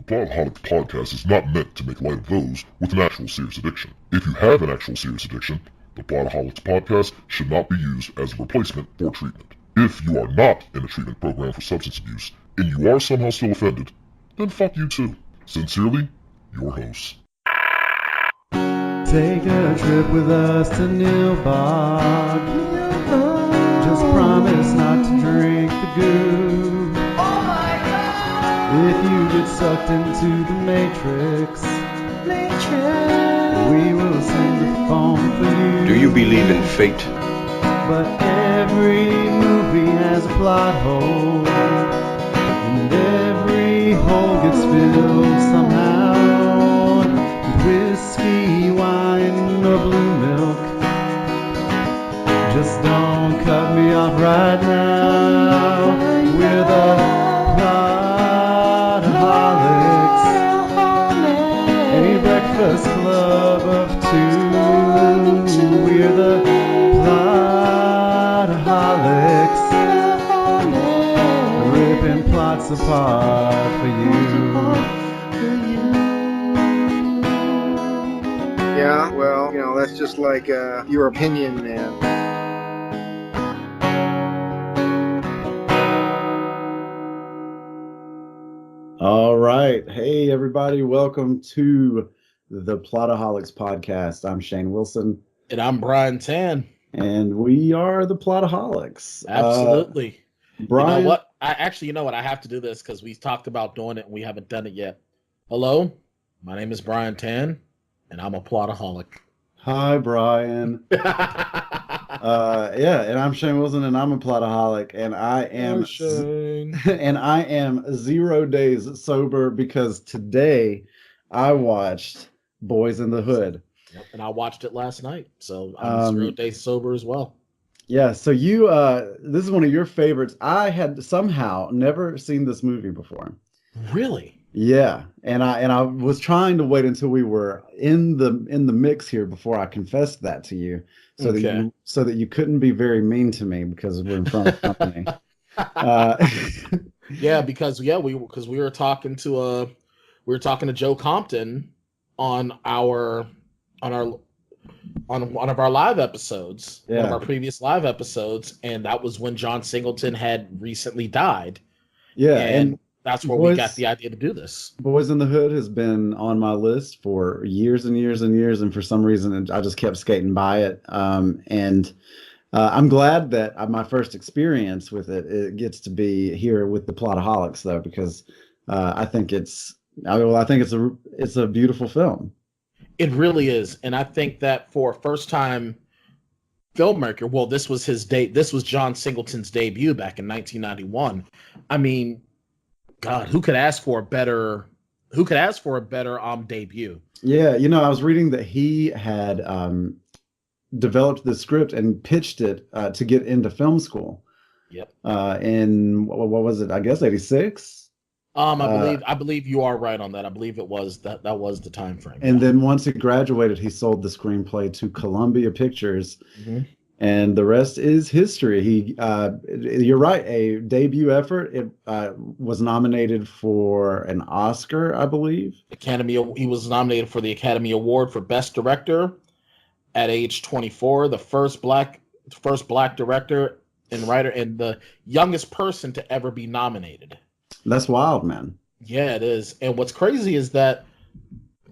Plotaholics Podcast is not meant to make light of those with an actual serious addiction. If you have an actual serious addiction, the Plotaholics Podcast should not be used as a replacement for treatment. If you are not in a treatment program for substance abuse, and you are somehow still offended, then fuck you too. Sincerely, your host. Take a trip with us to Nilbog. Just promise not to drink the goo. Oh my God! If you get sucked into the Matrix, we will sing the phone for you. Do you believe in fate? But every movie has a plot hole, and every hole gets filled somehow. Whiskey, wine, or blue milk. Just don't cut me off right now. We're the Plotaholics, a breakfast club of two. We're the Plotaholics, ripping plots apart for you. Yeah, well, that's just like your opinion, man. All right. Hey, everybody. Welcome to the Plotaholics Podcast. I'm Shane Wilson. And I'm Bryan Tann. And we are the Plotaholics. Absolutely. Bryan, You know what? I have to do this because we talked about doing it and we haven't done it yet. Hello, my name is Bryan Tann, and I'm a Plotaholic. Hi, Bryan. And I'm Shane Wilson, and I'm a Plotaholic, and I am Shane. and I am 0 days sober because today I watched Boyz in the Hood. Yep, and I watched it last night, so I'm 0 days sober as well. Yeah, so you this is one of your favorites. I had somehow never seen this movie before. Really? Yeah, and I was trying to wait until we were in the mix here before I confessed that to you, so that you couldn't be very mean to me because we're in front of company. Yeah, because we were talking to Joe Compton on one of our live episodes, one of our previous live episodes, and that was when John Singleton had recently died. Yeah, and that's where we got the idea to do this. Boyz in the Hood has been on my list for years and years and years, and for some reason I just kept skating by it. And I'm glad that my first experience with it gets to be here with the Plotaholics, though, because I think it's a beautiful film. It really is, and I think that for a first-time filmmaker, well, this was John Singleton's debut back in 1991. I mean, God, who could ask for a better debut? Yeah, I was reading that he had developed the script and pitched it to get into film school. Yep. In what was it? I guess 86. I believe you are right on that. I believe it was that was the time frame. And then once he graduated, he sold the screenplay to Columbia Pictures. Mm-hmm. And the rest is history. You're right, a debut effort. It was nominated for an Oscar, I believe. He was nominated for the Academy Award for Best Director at age 24, the first black director and writer, and the youngest person to ever be nominated. That's wild, man. Yeah, it is. And what's crazy is that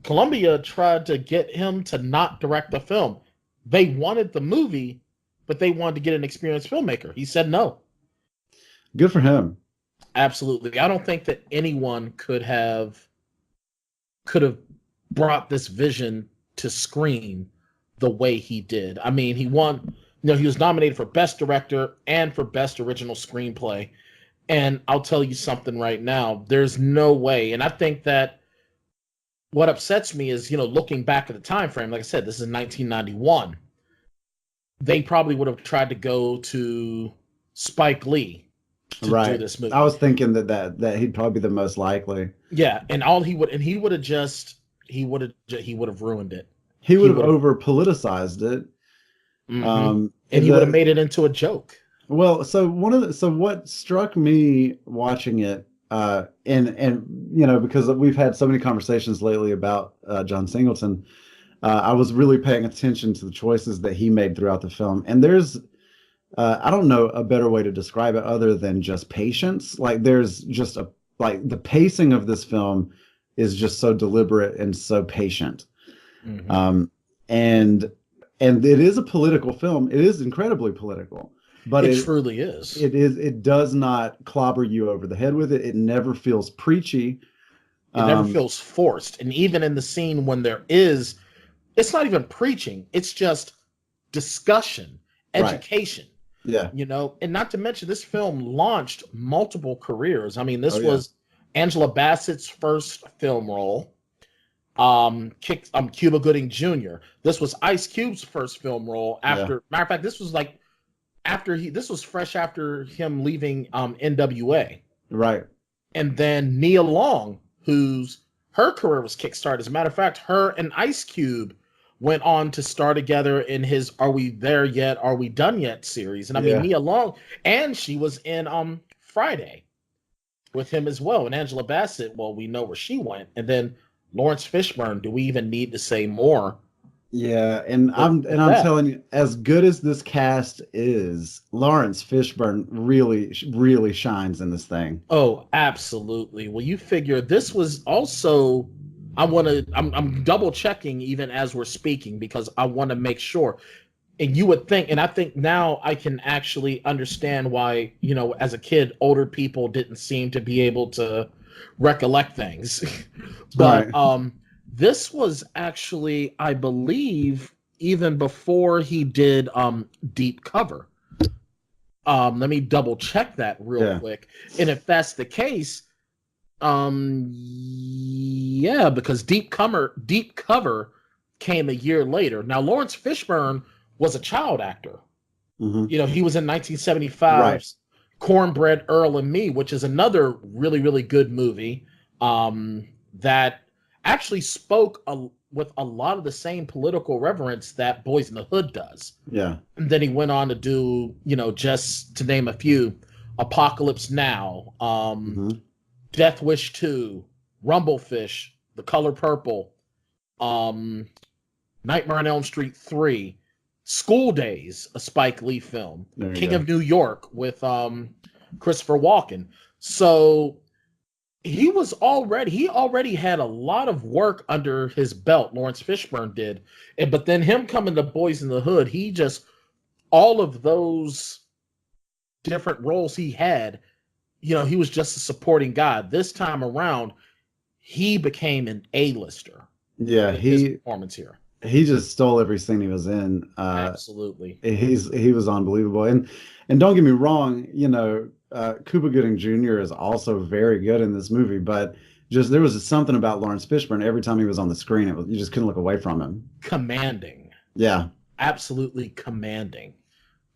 Columbia tried to get him to not direct the film. They wanted the movie, but they wanted to get an experienced filmmaker. He said no. Good for him. Absolutely. I don't think that anyone could have brought this vision to screen the way he did. I mean, he won, he was nominated for Best Director and for Best Original Screenplay. And I'll tell you something right now, there's no way. And I think that what upsets me is, looking back at the time frame, like I said, this is 1991. They probably would have tried to go to Spike Lee to do this movie. I was thinking that he'd probably be the most likely. Yeah, and he would have ruined it. He would have over politicized it. Mm-hmm. And he would have made it into a joke. Well, so what struck me watching it And you know, because we've had so many conversations lately about John Singleton, I was really paying attention to the choices that he made throughout the film. And there's, I don't know a better way to describe it other than just patience. Like there's just like the pacing of this film is just so deliberate and so patient. Mm-hmm. And it is a political film. It is incredibly political, but it truly is. It does not clobber you over the head with it. It never feels preachy. It never feels forced. And even in the scene when there is, it's not even preaching. It's just discussion, education. Right. Yeah. You know, and not to mention this film launched multiple careers. I mean, this was Angela Bassett's first film role. Cuba Gooding Jr. This was Ice Cube's first film role after, matter of fact, this was like this was fresh after him leaving NWA. Right. And then Nia Long, her career was kickstarted. As a matter of fact, her and Ice Cube went on to star together in his Are We There Yet? Are We Done Yet series. And I mean, Nia Long, and she was in Friday with him as well. And Angela Bassett, well, we know where she went. And then Lawrence Fishburne, do we even need to say more? Yeah, and I'm telling you, as good as this cast is, Lawrence Fishburne really shines in this thing. Oh, absolutely. Well, you figure this was also, I'm double checking even as we're speaking because I want to make sure. And you would think, and I think now I can actually understand why, you know, as a kid, older people didn't seem to be able to recollect things. But this was actually, I believe, even before he did Deep Cover. Let me double check that real quick. And if that's the case, because Deep Cover came a year later. Now, Lawrence Fishburne was a child actor. Mm-hmm. You know, he was in 1975's Cornbread Earl and Me, which is another really, really good movie that actually spoke with a lot of the same political reverence that Boyz n the Hood does. Yeah. And then he went on to do, you know, just to name a few, Apocalypse Now, Death Wish 2, Rumblefish, The Color Purple, Nightmare on Elm Street 3, School Days, a Spike Lee film, King of New York with Christopher Walken. So he already had a lot of work under his belt, Lawrence Fishburne did. But then him coming to Boyz n the Hood, he just, all of those different roles he had, you know, he was just a supporting guy. This time around, he became an A-lister. Yeah, his performance here. He just stole every scene he was in. Absolutely. He was unbelievable. And don't get me wrong, you know, Cuba Gooding Jr. is also very good in this movie, but just there was something about Lawrence Fishburne. Every time he was on the screen, you just couldn't look away from him. Commanding. Yeah. Absolutely commanding.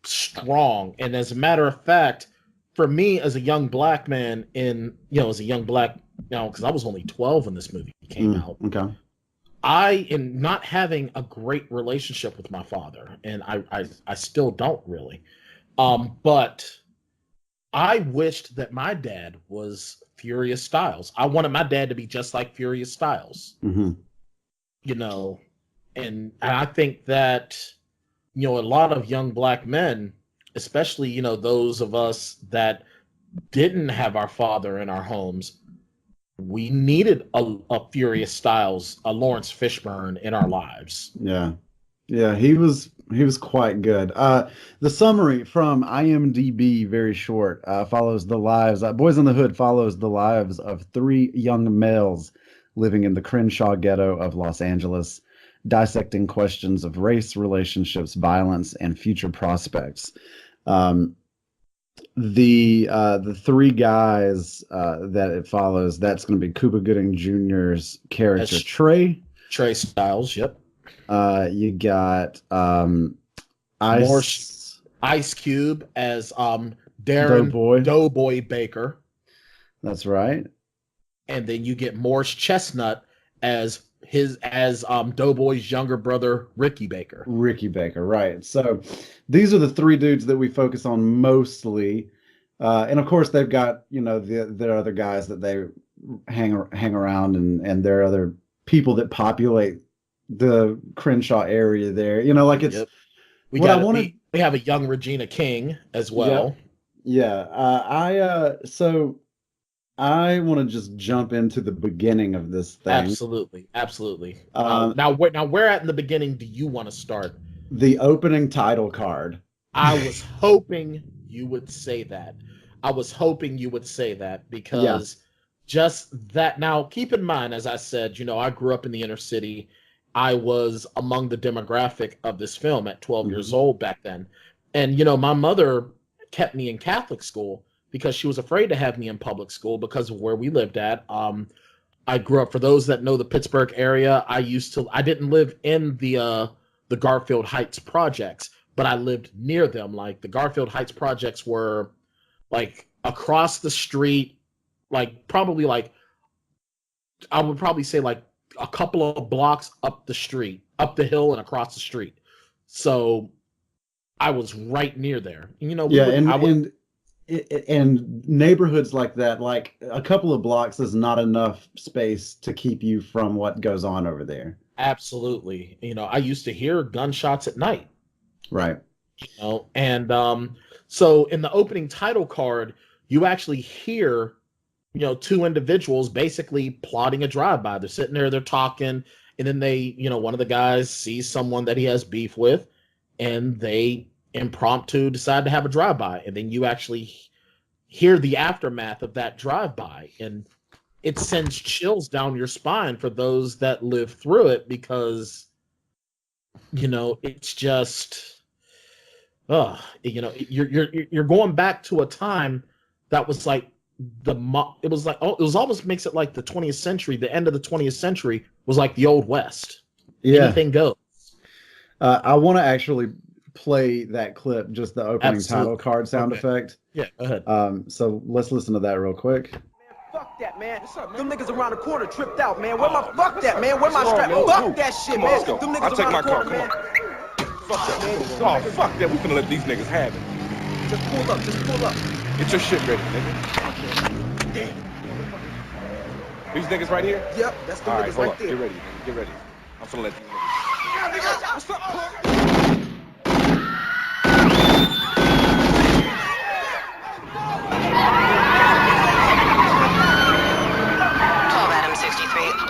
Strong. And as a matter of fact, for me as a young black man because I was only 12 when this movie came out. Okay. I am not having a great relationship with my father, and I still don't really. But I wished that my dad was Furious Styles. I wanted my dad to be just like Furious Styles. Mm-hmm. You know, and I think that, you know, a lot of young black men, especially, you know, those of us that didn't have our father in our homes, we needed a Furious Styles, a Lawrence Fishburne in our lives. Yeah. Yeah, he was quite good. The summary from IMDb, very short, follows the lives. Boyz n the Hood follows the lives of 3 young males living in the Crenshaw ghetto of Los Angeles, dissecting questions of race, relationships, violence, and future prospects. The 3 guys that it follows, that's going to be Cuba Gooding Jr.'s character, Trey Styles. Yep. You got Ice Cube as Darren Doughboy Baker. That's right. And then you get Morris Chestnut as Doughboy's younger brother, Ricky Baker. Ricky Baker, right. So these are the 3 dudes that we focus on mostly. And of course, they've got, their other guys that they hang around, and there are other people that populate the Crenshaw area there. It's Yep. We have a young Regina King as well. Yeah. So I want to just jump into the beginning of this thing. Absolutely. Now where at in the beginning do you want to start? The opening title card. I was hoping you would say that. Because just that. Now, keep in mind, as I said, I grew up in the inner city. I was among the demographic of this film at 12 years old back then. And, my mother kept me in Catholic school because she was afraid to have me in public school because of where we lived at. I grew up, for those that know the Pittsburgh area, I didn't live in the Garfield Heights projects, but I lived near them. Like, the Garfield Heights projects were like across the street, I would probably say like a couple of blocks up the hill and across the street. So I was right near there. And neighborhoods like that, like a couple of blocks is not enough space to keep you from what goes on over there. Absolutely. I used to hear gunshots at night. Right. And so in the opening title card, you actually hear, two individuals basically plotting a drive-by. They're sitting there, they're talking, and then one of the guys sees someone that he has beef with, and they impromptu decide to have a drive-by. And then you actually hear the aftermath of that drive-by, and it sends chills down your spine for those that live through it, because, it's just... you're going back to a time that was like it was almost makes it like the 20th century. The end of the 20th century was like the Old West. Yeah. Anything goes. I want to actually play that clip, just the opening title card sound effect. Yeah, go ahead. So let's listen to that real quick. Fuck that, man. What's up, man? Them niggas around the corner tripped out, man. Fuck that, man. Where my strap? Fuck that shit, man. Them niggas I'll take my car. corner, man. Fuck that. Oh, fuck that. We finna let these niggas have it. Just pull up. Get your shit ready, nigga. Damn. These niggas right here? Yep, that's the All niggas hold right up. there. Get ready, nigga. Get ready. I'm finna let these niggas. What's up, punk?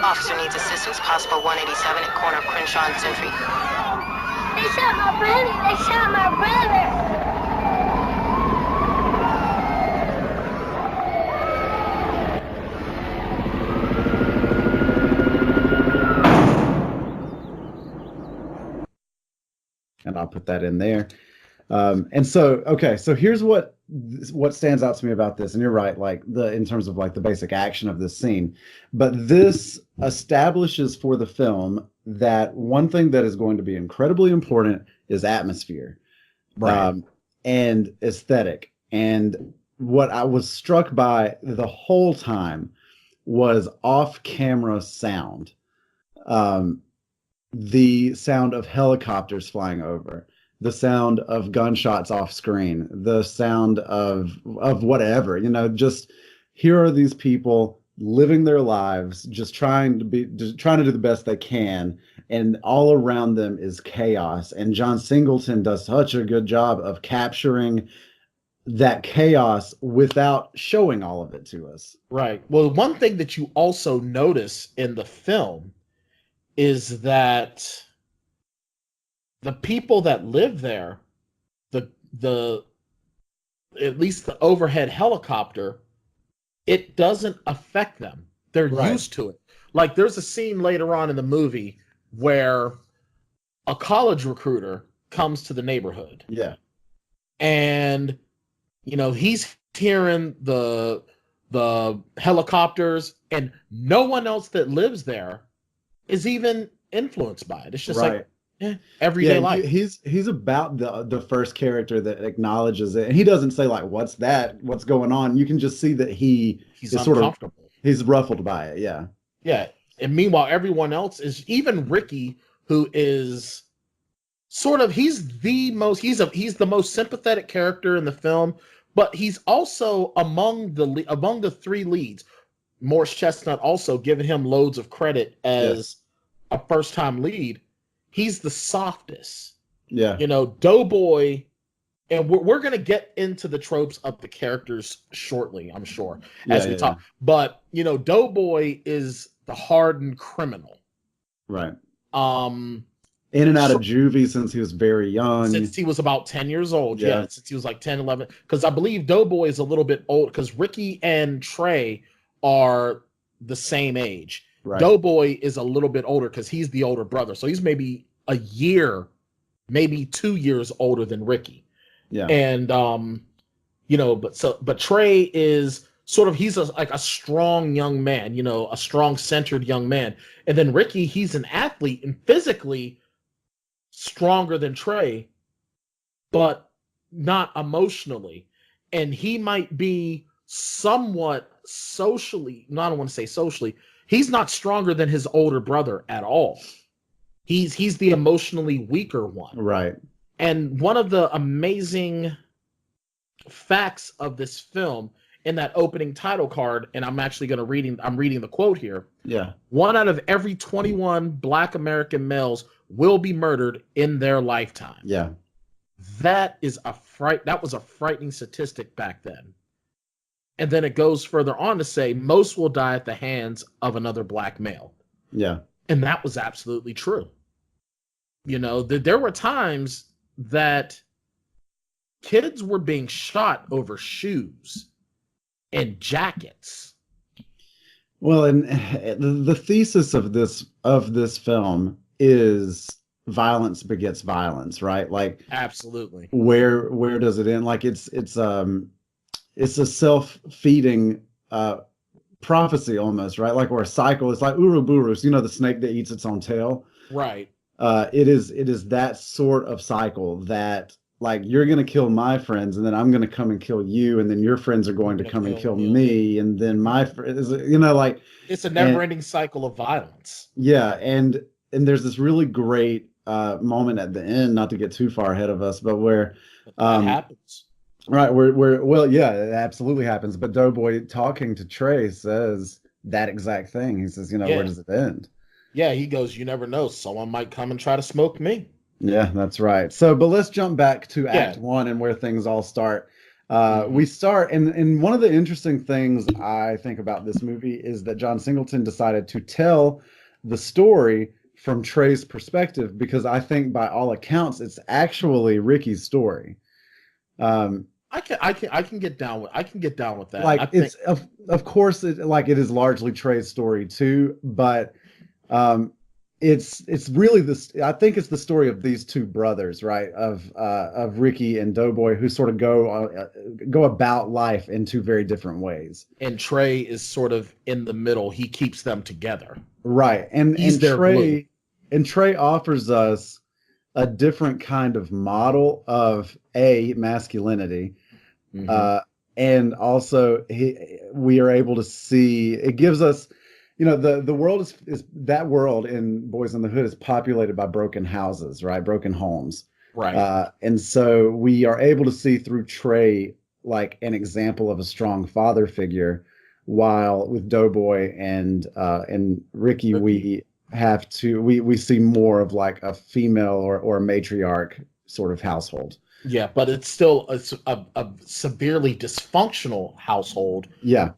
Officer needs assistance, possible 187 at corner of Crenshaw and Century. They shot my brother! And I'll put that in there. And so here's what stands out to me about this. And you're right, in terms of the basic action of this scene, but this establishes for the film that one thing that is going to be incredibly important is atmosphere, Right. And aesthetic. And what I was struck by the whole time was off-camera sound. The sound of helicopters flying over, the sound of gunshots off screen, the sound of whatever, just here are these people living their lives, just trying to do the best they can. And all around them is chaos. And John Singleton does such a good job of capturing that chaos without showing all of it to us. Right. Well, one thing that you also notice in the film is that the people that live there, the at least the overhead helicopter, it doesn't affect them. They're used to it. Like, there's a scene later on in the movie where a college recruiter comes to the neighborhood. Yeah. And, he's hearing the helicopters, and no one else that lives there is even influenced by it. It's just everyday life. He's about the first character that acknowledges it, and he doesn't say what's that, what's going on. You can just see that he's uncomfortable. He's ruffled by it. Yeah. And meanwhile, everyone else is, even Ricky, who is he's the most sympathetic character in the film, but he's also among the three leads. Morris Chestnut also giving him loads of credit as a first-time lead. He's the softest. Yeah. Doughboy, and we're going to get into the tropes of the characters shortly, I'm sure, as we talk. But, Doughboy is the hardened criminal. Right. In and out of juvie since he was very young. Since he was about 10 years old. Yeah, since he was like 10, 11. Because I believe Doughboy is a little bit old, because Ricky and Trey are the same age. Right. Doughboy is a little bit older because he's the older brother. So he's maybe a year, maybe 2 years older than Ricky. Yeah. And, but Trey is sort of, he's like a strong young man, a strong centered young man. And then Ricky, he's an athlete and physically stronger than Trey, but not emotionally. And he might be somewhat socially, no, I don't want to say socially, he's not stronger than his older brother at all. He's the emotionally weaker one. Right. And one of the amazing facts of this film in that opening title card, and I'm reading the quote here. Yeah. 1 out of every 21 Black American males will be murdered in their lifetime. Yeah. That was a frightening statistic back then. And then it goes further on to say most will die at the hands of another Black male. Yeah. And that was absolutely true. There were times that kids were being shot over shoes and jackets. Well, and the thesis of this film is violence begets violence, right? Like, absolutely. Where does it end? Like it's a self-feeding prophecy almost, right? Like, or a cycle. It's like Ouroboros, the snake that eats its own tail. Right. It is that sort of cycle that, like, you're going to kill my friends, and then I'm going to come and kill you, and then your friends are going to come and kill me, and then my friends, like, it's a never-ending cycle of violence. Yeah, and there's this really great moment at the end, not to get too far ahead of us, but where that happens. Right, well, yeah, it absolutely happens. But Doughboy, talking to Trey, says that exact thing. He says, where does it end? Yeah, he goes, you never know. Someone might come and try to smoke me. Yeah, that's right. So, but let's jump back to Act 1 and where things all start. We start, and one of the interesting things I think about this movie is that John Singleton decided to tell the story from Trey's perspective, because I think by all accounts, it's actually Ricky's story. I can get down with that. Like, it's of course it is largely Trey's story too, but it's really this. I think it's the story of these two brothers, right? Of Ricky and Doughboy, who sort of go about life in two very different ways. And Trey is sort of in the middle. He keeps them together, right? And Trey offers us a different kind of model of masculinity. Mm-hmm. And also we are able to see, it gives us, the world is that world in Boyz n the Hood is populated by broken houses, right? Broken homes. Right. And so we are able to see through Trey, like, an example of a strong father figure, while with Doughboy and Ricky, we see more of like a female or a matriarch sort of household. Yeah, but it's still a severely dysfunctional household. Yeah,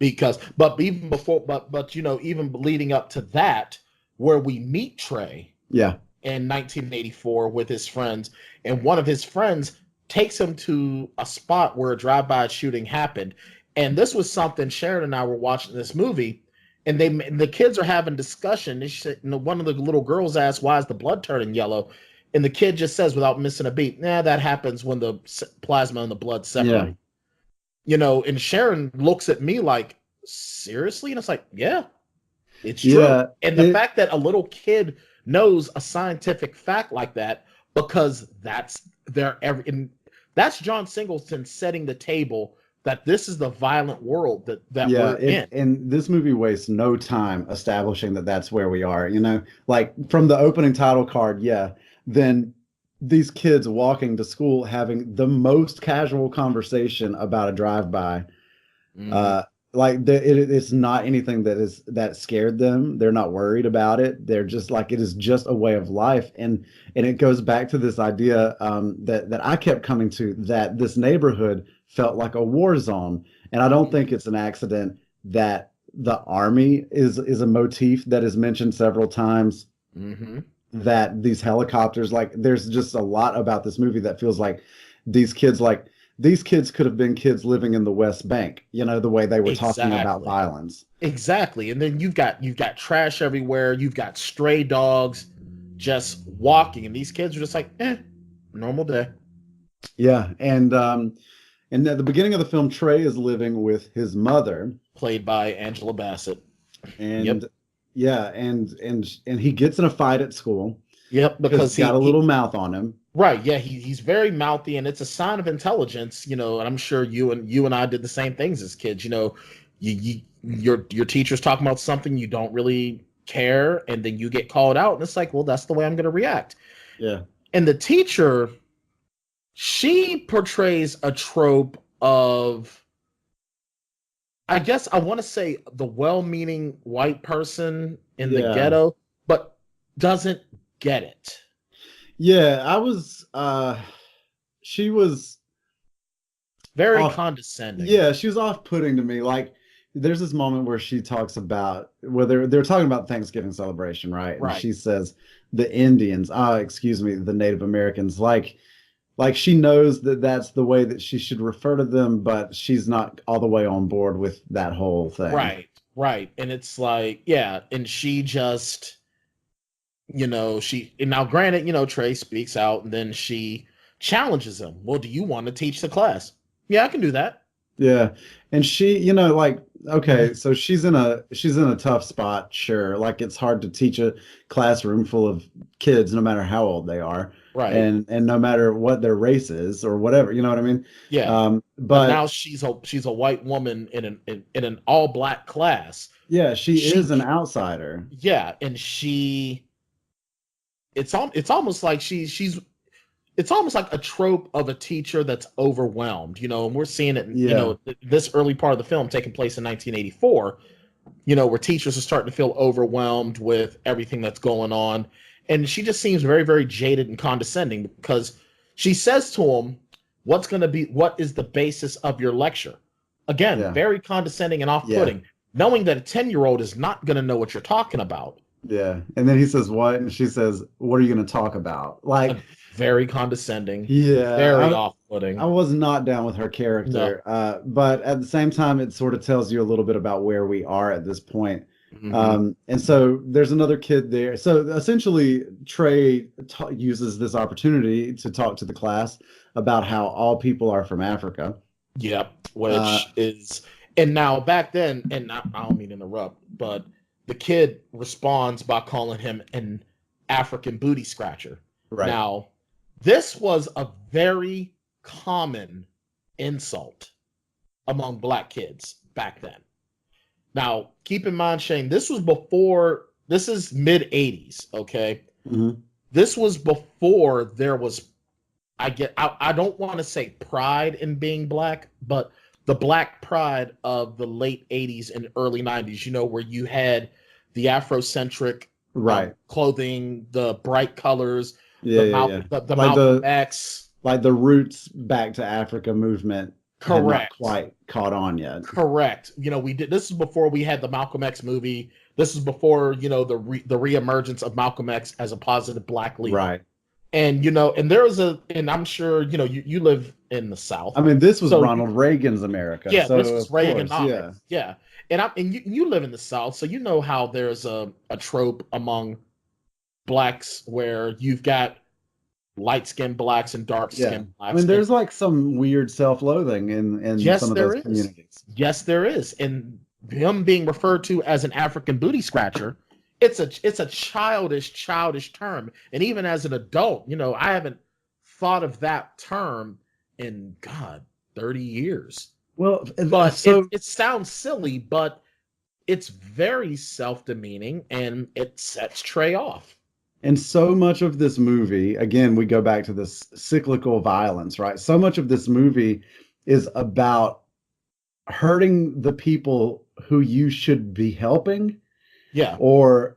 but even leading up to that, where we meet Trey. Yeah. In 1984 with his friends, and one of his friends takes him to a spot where a drive-by shooting happened, and this was something Sharon and I were watching this movie, and the kids are having discussion. One of the little girls asks, "Why is the blood turning yellow?" And the kid just says, without missing a beat, that happens when the plasma and the blood separate. Yeah. And Sharon looks at me like, seriously? And it's like, yeah, it's true. Yeah, and the fact that a little kid knows a scientific fact like that, because that's John Singleton setting the table that this is the violent world that we're in. And this movie wastes no time establishing that that's where we are, like from the opening title card. Yeah. Then these kids walking to school having the most casual conversation about a drive-by. It's not anything that scared them. They're not worried about it. They're just like, it is just a way of life. And it goes back to this idea that I kept coming to, that this neighborhood felt like a war zone. And I don't think it's an accident that the army is a motif that is mentioned several times. That these helicopters, like, there's just a lot about this movie that feels like these kids could have been kids living in the West Bank, the way they were talking about violence. Exactly. And then you've got trash everywhere. You've got stray dogs just walking, and these kids are just like, normal day. Yeah. And at the beginning of the film, Trey is living with his mother, played by Angela Bassett. And yeah, and he gets in a fight at school. Yep, because he got a little mouth on him. Right. Yeah, he's very mouthy, and it's a sign of intelligence. And I'm sure you and I did the same things as kids. Your teacher's talking about something you don't really care, and then you get called out, and it's like, well, that's the way I'm going to react. Yeah. And the teacher, she portrays a trope of, I guess I want to say, the well-meaning white person in the ghetto, but doesn't get it. Yeah, she was very condescending. Yeah, she was off-putting to me. Like, there's this moment where she talks about, they're talking about the Thanksgiving celebration, right? And she says, the Indians, the Native Americans, like she knows that that's the way that she should refer to them, but she's not all the way on board with that whole thing. Right. And it's like, yeah, and she just, now granted, Trey speaks out, and then she challenges him. Well, do you want to teach the class? Yeah, I can do that. Yeah. And she, okay, so she's in a tough spot, sure. Like, it's hard to teach a classroom full of kids, no matter how old they are. Right. And no matter what their race is or whatever, you know what I mean? Yeah. But now she's a white woman in an all black class. Yeah, she is an outsider. Yeah, and it's almost like it's almost like a trope of a teacher that's overwhelmed, and we're seeing it, this early part of the film taking place in 1984, where teachers are starting to feel overwhelmed with everything that's going on. And she just seems very, very jaded and condescending, because she says to him, what is the basis of your lecture? Again, very condescending and off-putting, knowing that a 10-year-old is not going to know what you're talking about. Yeah. And then he says, what? And she says, what are you going to talk about? Like, very condescending. Yeah. Very off-putting. I was not down with her character. No. But at the same time, it sort of tells you a little bit about where we are at this point. And so there's another kid there. So essentially, Trey uses this opportunity to talk to the class about how all people are from Africa. Yep. Which is, and now back then, and I don't mean to interrupt, but the kid responds by calling him an African booty scratcher. Right. Now, this was a very common insult among black kids back then. Now, keep in mind, Shane, this is mid 80s. Okay. Mm-hmm. This was before there was, I don't want to say pride in being black, but the black pride of the late 80s and early 90s, where you had the Afrocentric clothing, the bright colors, the Malcolm X. Like the Roots Back to Africa movement. Correct. Not quite caught on yet. Correct. We did. This is before we had the Malcolm X movie. This is before, the reemergence of Malcolm X as a positive black leader. Right. And, and there was and I'm sure, you live in the South. I mean, this was Ronald Reagan's America. Yeah, so this was Reagan. Yeah. And you live in the South, so you know how there's a trope among blacks where you've got light-skinned blacks and dark-skinned blacks. I mean, there's like some weird self-loathing in some of those communities. Yes, there is. And him being referred to as an African booty scratcher, it's a childish term. And even as an adult, I haven't thought of that term in 30 years. Well, but it sounds silly, but it's very self-demeaning, and it sets Trey off. And so much of this movie, again, we go back to this cyclical violence, right? So much of this movie is about hurting the people who you should be helping. Yeah. Or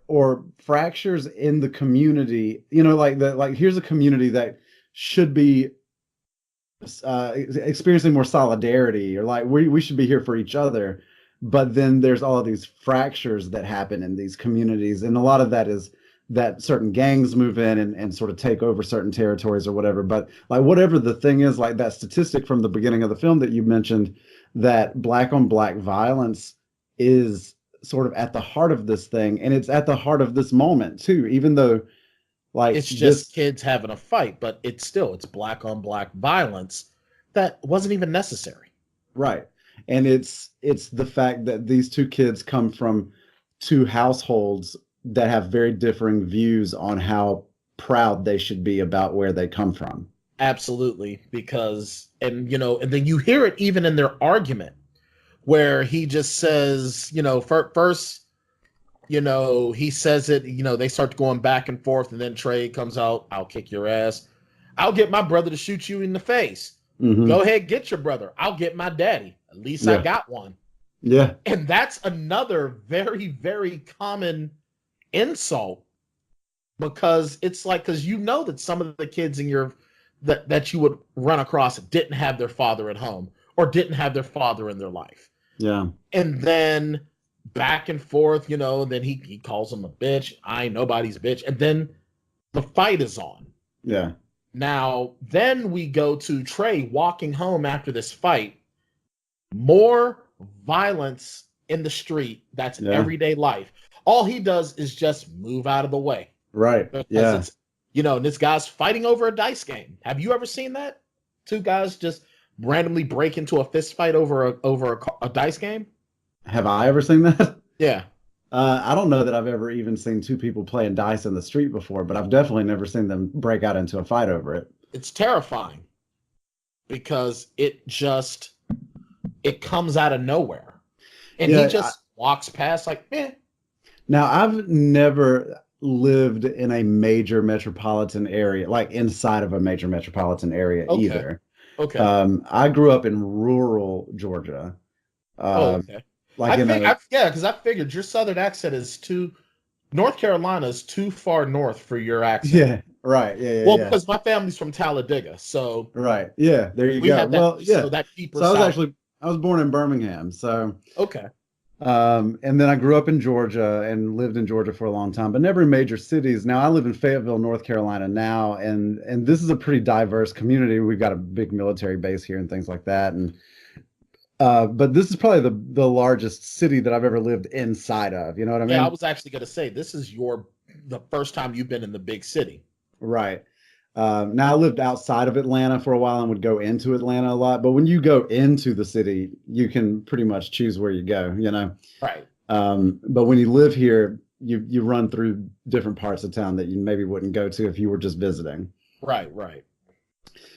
fractures in the community, like here's a community that should be experiencing more solidarity, or like we should be here for each other, but then there's all of these fractures that happen in these communities, and a lot of that is that certain gangs move in and sort of take over certain territories or whatever. But like whatever the thing is, like that statistic from the beginning of the film that you mentioned, that black on black violence is sort of at the heart of this thing, and it's at the heart of this moment too, even though like it's just kids having a fight, but it's black on black violence that wasn't even necessary. Right. And it's the fact that these two kids come from two households that have very differing views on how proud they should be about where they come from. Absolutely. Because, and then you hear it even in their argument, where he just says, first, he says it, they start going back and forth, and then Trey comes out, I'll kick your ass. I'll get my brother to shoot you in the face. Mm-hmm. Go ahead, get your brother. I'll get my daddy. At least I got one. Yeah. And that's another very, very common insult, because it's like, because that some of the kids in your, that you would run across didn't have their father at home, or didn't have their father in their life. Yeah. And then back and forth, then he calls him a bitch. I ain't nobody's bitch. And then the fight is on. Yeah. Now, then we go to Trey walking home after this fight. More violence in the street. That's everyday life. All he does is just move out of the way. Right. Because it's, and this guy's fighting over a dice game. Have you ever seen that? Two guys just randomly break into a fist fight over a dice game? Have I ever seen that? Yeah. I don't know that I've ever even seen two people playing dice in the street before, but I've definitely never seen them break out into a fight over it. It's terrifying, because it comes out of nowhere. And he just walks past like, eh. Now, I've never lived in a major metropolitan area, like inside of a major metropolitan area either. Okay. I grew up in rural Georgia. Okay. Because I figured your southern accent is North Carolina is too far north for your accent. Yeah, right. Yeah. Well, because my family's from Talladega, so right. Yeah, there you go. Well, yeah. So that deeper I was born in Birmingham, so okay. And then I grew up in Georgia and lived in Georgia for a long time, but never in major cities. Now I live in Fayetteville, North Carolina now, and this is a pretty diverse community. We've got a big military base here and things like that. And but this is probably the largest city that I've ever lived inside of. You know what I mean? Yeah, I was actually going to say, this is the first time you've been in the big city. Right. Now I lived outside of Atlanta for a while and would go into Atlanta a lot. But when you go into the city, you can pretty much choose where you go, Right. But when you live here, you run through different parts of town that you maybe wouldn't go to if you were just visiting. Right.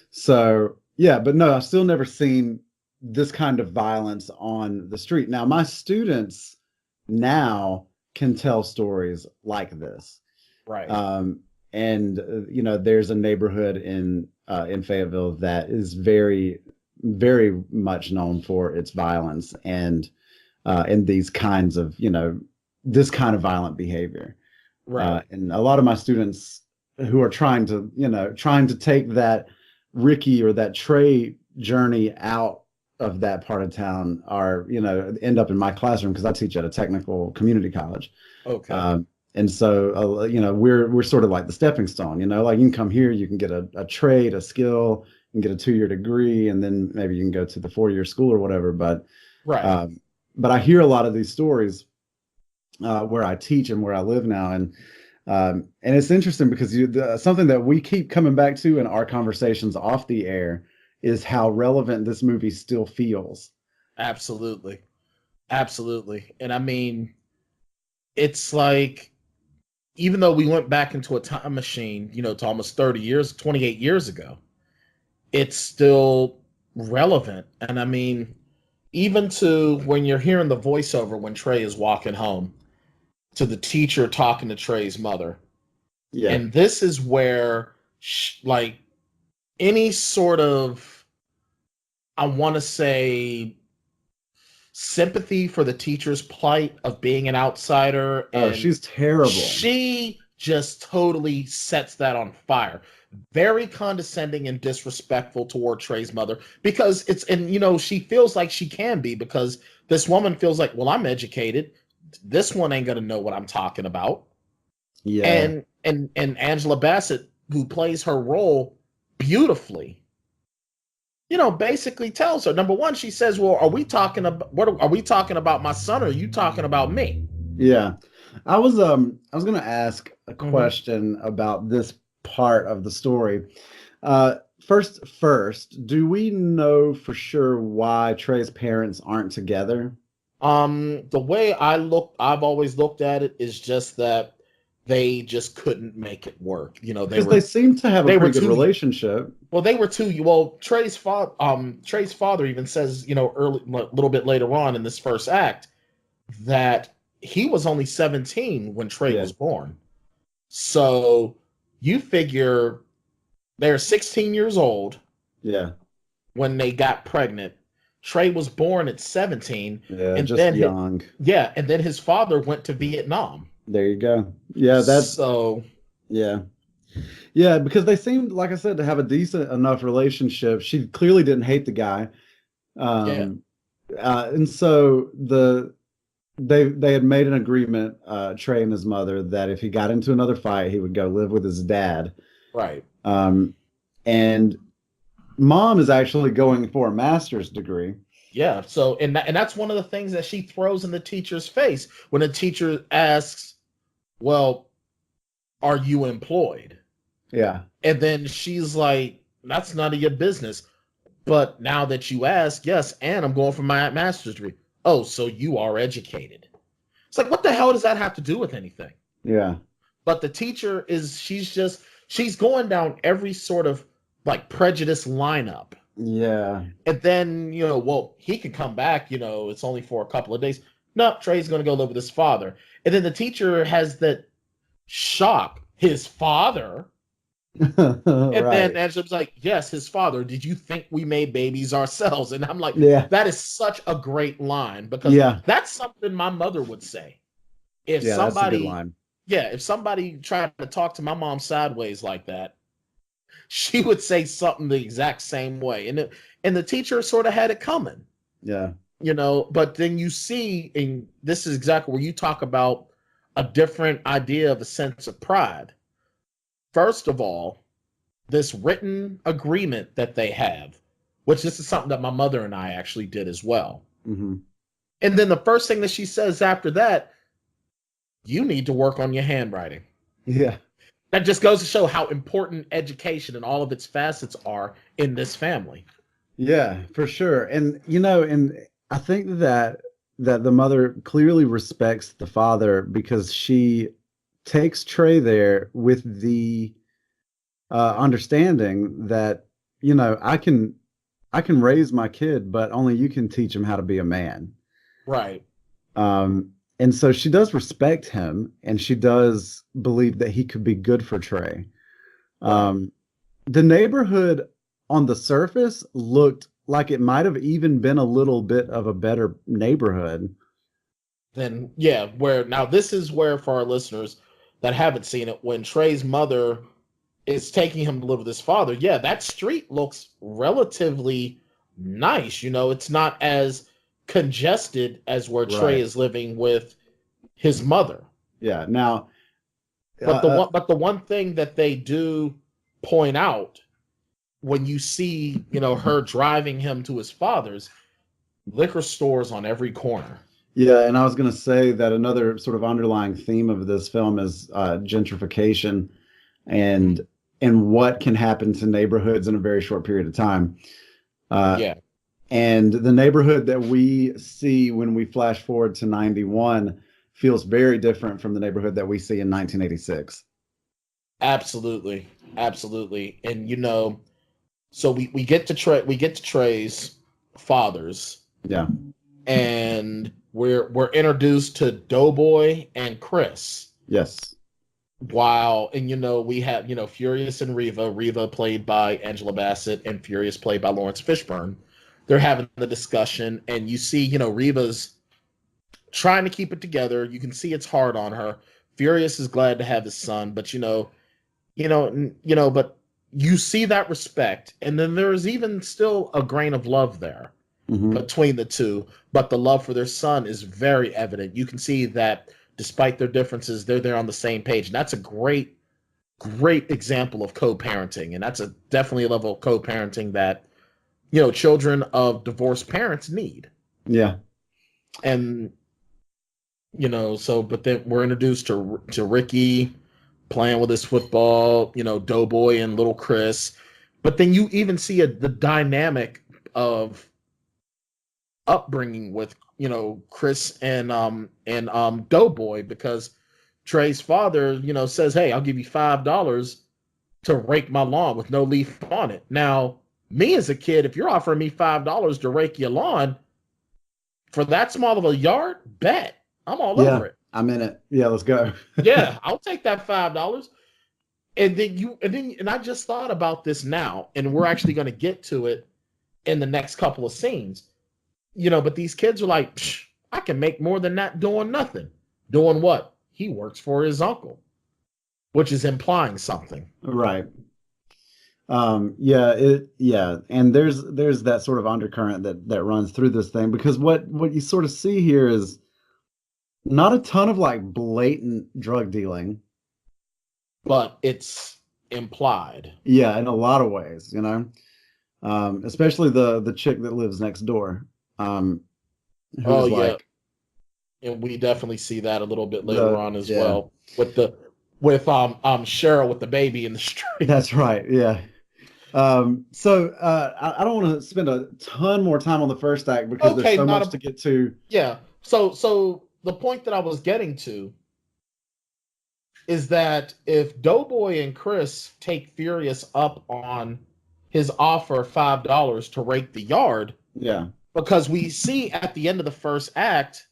So, yeah, but no, I've still never seen this kind of violence on the street. Now, my students now can tell stories like this. Right. And there's a neighborhood in Fayetteville that is very, very much known for its violence and these kinds of, this kind of violent behavior. Right. And a lot of my students who are trying to take that Ricky or that Trey journey out of that part of town are, end up in my classroom, because I teach at a technical community college. Okay. And so, we're sort of like the stepping stone, like you can come here, you can get a trade, a skill, and get a 2-year degree, and then maybe you can go to the 4-year school or whatever. But, right. But I hear a lot of these stories where I teach and where I live now. And it's interesting because something that we keep coming back to in our conversations off the air is how relevant this movie still feels. Absolutely. And I mean, it's like, even though we went back into a time machine, to almost 28 years ago, it's still relevant. And I mean, even to when you're hearing the voiceover when Trey is walking home, to the teacher talking to Trey's mother, Yeah. And this is where, like, any sort of, I want to say, sympathy for the teacher's plight of being an outsider. And she's terrible. She just totally sets that on fire. Very condescending and disrespectful toward Trey's mother, because she feels like she can be, because this woman feels like, well, I'm educated. This one ain't gonna know what I'm talking about. Yeah. And Angela Bassett, who plays her role beautifully, basically tells her, number one, she says, well, are we talking about my son, or are you talking about me? Yeah. I was gonna ask a question about this part of the story. First, do we know for sure why Trey's parents aren't together? The way I've always looked at it is just that they just couldn't make it work. They seem to have a pretty good relationship. Well, Trey's father even says, a little bit later on in this first act, that he was only 17 when Trey was born. So you figure they're 16 years old. Yeah. When they got pregnant. Trey was born at 17. Yeah, and just young. And then his father went to Vietnam. There you go. Yeah, that's so. Yeah. Yeah, because they seemed, like I said, to have a decent enough relationship. She clearly didn't hate the guy. And so they had made an agreement, Trey and his mother, that if he got into another fight, he would go live with his dad. Right. And mom is actually going for a master's degree. Yeah. So, and that's one of the things that she throws in the teacher's face when the teacher asks, well, are you employed? Yeah. And then she's like, that's none of your business. But now that you ask, yes, and I'm going for my master's degree. Oh, so you are educated. It's like, what the hell does that have to do with anything? Yeah. But the teacher she's going down every sort of like prejudice lineup. Yeah. And then, well, he could come back, it's only for a couple of days. No, Trey's going to go live with his father. And then the teacher has that shock. His father? And then Angela's like, yes, his father. Did you think we made babies ourselves? And I'm like, that is such a great line, because that's something my mother would say. That's a good line. Yeah, if somebody tried to talk to my mom sideways like that, she would say something the exact same way. And the teacher sort of had it coming. Yeah. But then you see, and this is exactly where you talk about a different idea of a sense of pride. First of all, this written agreement that they have, which this is something that my mother and I actually did as well. Mm-hmm. And then the first thing that she says after that, you need to work on your handwriting. Yeah. That just goes to show how important education and all of its facets are in this family. Yeah, for sure. And, and I think that the mother clearly respects the father, because she takes Trey there with the understanding that, I can raise my kid, but only you can teach him how to be a man. Right. And so she does respect him, and she does believe that he could be good for Trey. The neighborhood on the surface looked like it might have even been a little bit of a better neighborhood. Then, now this is where, for our listeners that haven't seen it, when Trey's mother is taking him to live with his father, that street looks relatively nice. It's not as congested as where Trey is living with his mother. Yeah. Now, but the one thing that they do point out when you see, her driving him to his father's, liquor stores on every corner. Yeah, and I was going to say that another sort of underlying theme of this film is gentrification and what can happen to neighborhoods in a very short period of time. And the neighborhood that we see when we flash forward to 91 feels very different from the neighborhood that we see in 1986. Absolutely. And so we get to Trey's father's. Yeah. And we're introduced to Doughboy and Chris. Yes. Wow. And, we have, Furious and Reva played by Angela Bassett and Furious played by Lawrence Fishburne. They're having the discussion, and you see, Reva's trying to keep it together. You can see it's hard on her. Furious is glad to have his son, but but you see that respect, and then there's even still a grain of love there between the two. But the love for their son is very evident. You can see that despite their differences, they're there on the same page, and that's a great example of co-parenting, and that's definitely a level of co-parenting that children of divorced parents need. Yeah, and. But then we're introduced to Ricky playing with his football, Doughboy and little Chris. But then you even see the dynamic of upbringing with, Chris and Doughboy, because Trey's father, says, "Hey, I'll give you $5 to rake my lawn with no leaf on it." Now, me as a kid, if you're offering me $5 to rake your lawn for that small of a yard, bet. I'm all over it. I'm in it. Yeah, let's go. Yeah, I'll take that $5. And I just thought about this now, and we're actually going to get to it in the next couple of scenes. But these kids are like, I can make more than that doing nothing. Doing what? He works for his uncle, which is implying something. Right. And there's that sort of undercurrent that runs through this thing, because what you sort of see here is not a ton of like blatant drug dealing, but it's implied. Yeah, in a lot of ways, especially the chick that lives next door. And we definitely see that a little bit later on as well with Cheryl with the baby in the street. That's right. Yeah. So I don't want to spend a ton more time on the first act because there's so much to get to. Yeah. So the point that I was getting to is that if Doughboy and Chris take Furious up on his offer of $5 to rake the yard, because we see at the end of the first act,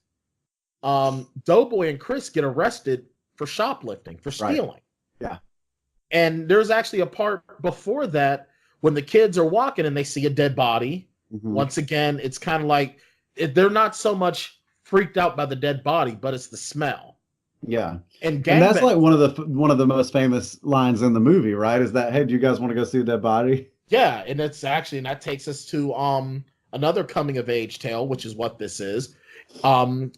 Doughboy and Chris get arrested for shoplifting, for stealing. Right. Yeah. And there's actually a part before that when the kids are walking and they see a dead body. Mm-hmm. Once again, it's kind of like they're not so much freaked out by the dead body, but it's the smell. Yeah. And that's like one of the most famous lines in the movie, right? Is that, "Hey, do you guys want to go see a dead body?" Yeah, and that takes us to another coming of age tale, which is what this is.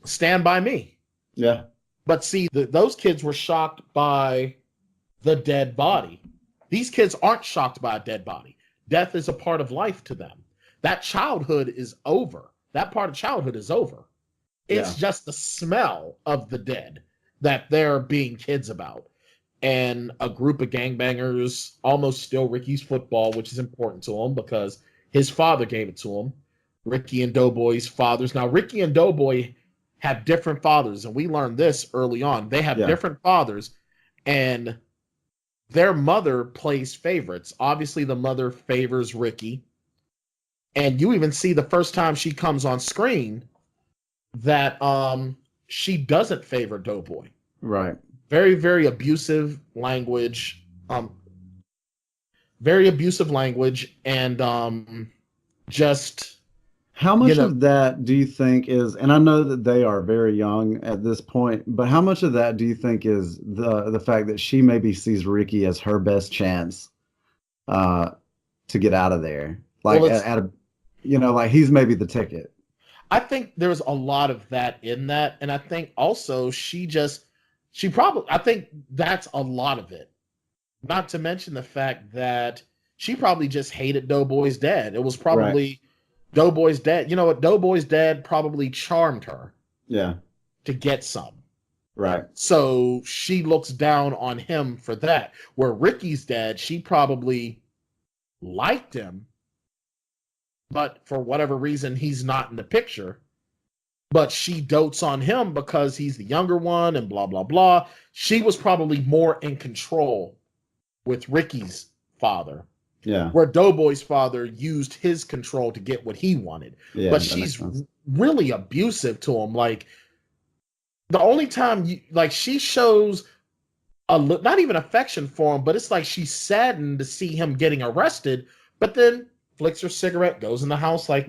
Stand By Me. Yeah. But see, those kids were shocked by the dead body. These kids aren't shocked by a dead body. Death is a part of life to them. That childhood is over. That part of childhood is over. It's just the smell of the dead that they're being kids about. And a group of gangbangers almost steal Ricky's football, which is important to him because his father gave it to him. Ricky and Doughboy's fathers. Now, Ricky and Doughboy have different fathers, and we learned this early on. They have different fathers, and their mother plays favorites. Obviously, the mother favors Ricky. And you even see the first time she comes on screen that she doesn't favor Doughboy. Right. Very, very abusive language. Very abusive language, and just... How much of that do you think is, and I know that they are very young at this point, but how much of that do you think is the fact that she maybe sees Ricky as her best chance to get out of there? Like, like he's maybe the ticket. I think there's a lot of that in that. And I think also I think that's a lot of it. Not to mention the fact that she probably just hated Doughboy's dad. It was probably Doughboy's dad. You know what? Doughboy's dad probably charmed her. Yeah. To get some. Right. So she looks down on him for that. Where Ricky's dad, she probably liked him, but for whatever reason, he's not in the picture. But she dotes on him because he's the younger one and blah, blah, blah. She was probably more in control with Ricky's father. Yeah. Where Doughboy's father used his control to get what he wanted. Yeah, but she's really abusive to him. Like, the only time she shows not even affection for him, but it's like she's saddened to see him getting arrested, but then flicks her cigarette, goes in the house like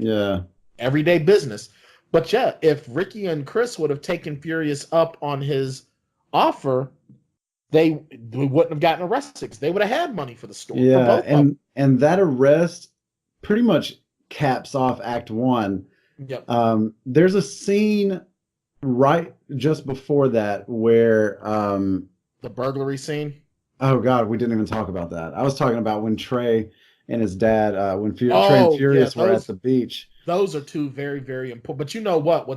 everyday business. But yeah, if Ricky and Chris would have taken Furious up on his offer, they wouldn't have gotten arrested. They would have had money for the store. Yeah, and that arrest pretty much caps off Act 1. Yep. There's a scene right just before that where the burglary scene. Oh God, we didn't even talk about that. I was talking about when Trey and his dad, Trey and Furious were at the beach. Those are two very, very important. But you know what?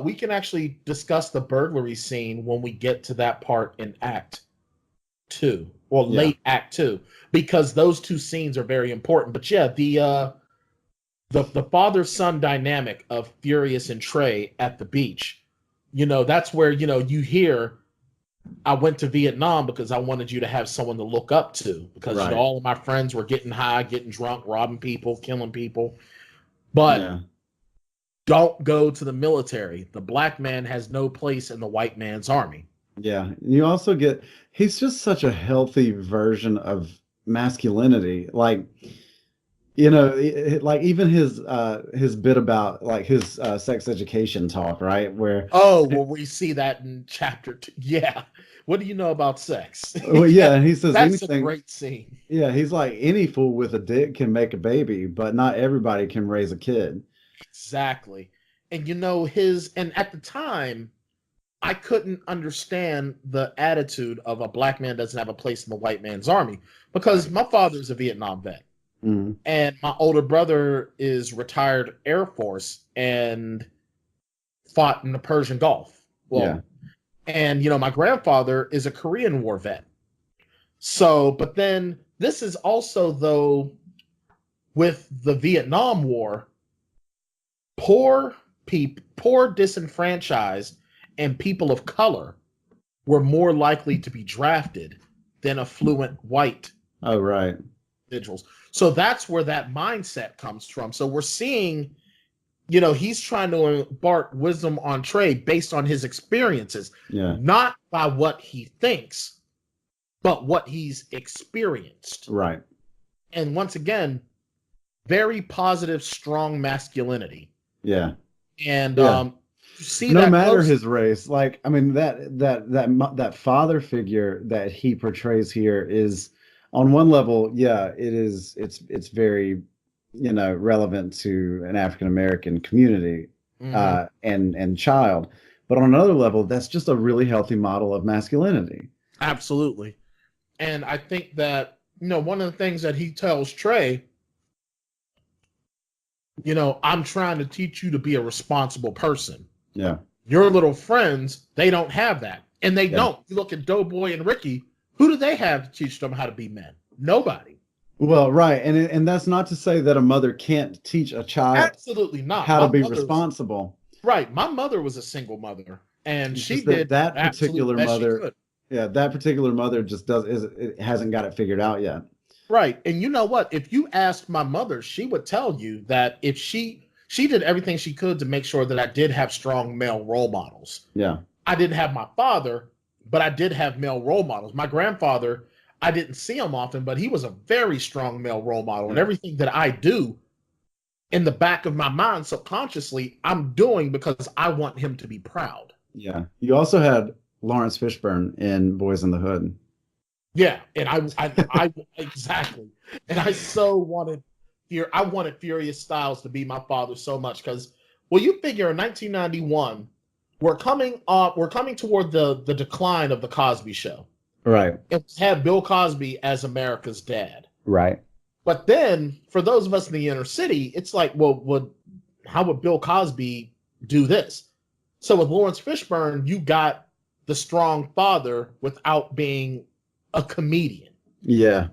We can actually discuss the burglary scene when we get to that part in Act 2 or late Act 2, because those two scenes are very important. But yeah, the father-son dynamic of Furious and Trey at the beach, that's where, you hear, I went to Vietnam because I wanted you to have someone to look up to, because all of my friends were getting high, getting drunk, robbing people, killing people. But don't go to the military. The black man has no place in the white man's army. Yeah. You also he's just such a healthy version of masculinity. Like, like even his bit about like his sex education talk, right? Where we see that in chapter 2. Yeah. What do you know about sex? Well, yeah, and he says that's a great scene. Yeah, he's like, any fool with a dick can make a baby, but not everybody can raise a kid. Exactly. And and at the time, I couldn't understand the attitude of a black man doesn't have a place in the white man's army, because my father's a Vietnam vet. Mm-hmm. And my older brother is retired Air Force and fought in the Persian Gulf. And, my grandfather is a Korean War vet. So, but then this is also, though, with the Vietnam War, poor disenfranchised, and people of color were more likely to be drafted than affluent white individuals. So that's where that mindset comes from. So we're seeing, he's trying to impart wisdom on Trey based on his experiences, not by what he thinks, but what he's experienced. Right. And once again, very positive, strong masculinity. Yeah. And see, no matter his race, like, I mean, that father figure that he portrays here is, on one level, it's very, relevant to an African American community, and child. But on another level, that's just a really healthy model of masculinity. Absolutely. And I think that, one of the things that he tells Trey, I'm trying to teach you to be a responsible person. Yeah. Your little friends, they don't have that. And they don't. You look at Doughboy and Ricky, who do they have to teach them how to be men? Nobody. Well, right. And that's not to say that a mother can't teach a child absolutely not how to be responsible. Right. My mother was a single mother, and she did did that particular mother. Yeah, that particular mother just hasn't got it figured out yet. Right. And you know what? If you asked my mother, she would tell you that if she did everything she could to make sure that I did have strong male role models. Yeah. I didn't have my father, but I did have male role models. My grandfather, I didn't see him often, but he was a very strong male role model. And everything that I do, in the back of my mind, subconsciously, I'm doing because I want him to be proud. Yeah. You also had Lawrence Fishburne in Boyz in the Hood. Yeah. And I exactly. And I so wanted Furious Styles to be my father so much, because, well, you figure in 1991, we're coming toward the decline of the Cosby Show. Right. It had Bill Cosby as America's dad. Right. But then, for those of us in the inner city, it's like, well, how would Bill Cosby do this? So with Lawrence Fishburne, you got the strong father without being a comedian. Yeah.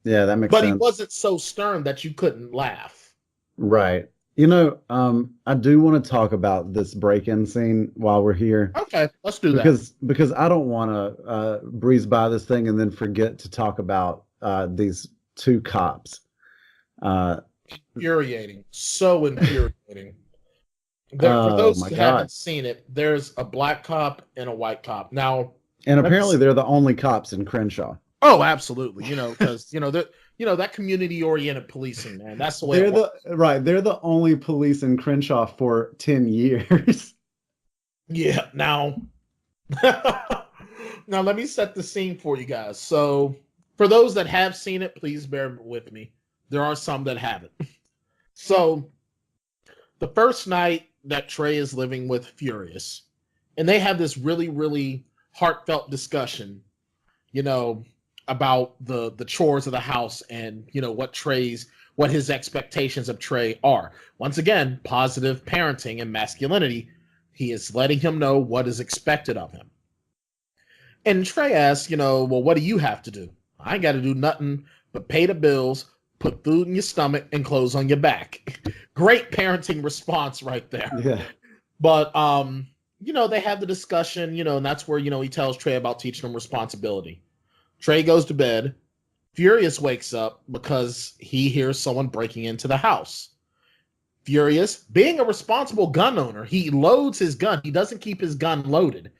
Yeah, that makes sense. But he wasn't so stern that you couldn't laugh. Right. I do want to talk about this break-in scene while we're here. Okay, let's do that. Because I don't want to breeze by this thing and then forget to talk about these two cops. Infuriating. So infuriating. For those who haven't seen it, there's a black cop and a white cop. Now, And apparently they're the only cops in Crenshaw. Oh, absolutely. Because that community-oriented policing, man. That's the way it works. They're the only police in Crenshaw for 10 years. Yeah. Now let me set the scene for you guys. So, for those that have seen it, please bear with me. There are some that haven't. So, the first night that Trey is living with Furious, and they have this really, really heartfelt discussion, about the chores of the house and, what his expectations of Trey are. Once again, positive parenting and masculinity. He is letting him know what is expected of him. And Trey asks, well, what do you have to do? I ain't got to do nothing but pay the bills, put food in your stomach, and clothes on your back. Great parenting response right there. Yeah. But, they have the discussion, and that's where, he tells Trey about teaching him responsibility. Trey goes to bed. Furious wakes up because he hears someone breaking into the house. Furious, being a responsible gun owner, he loads his gun. He doesn't keep his gun loaded.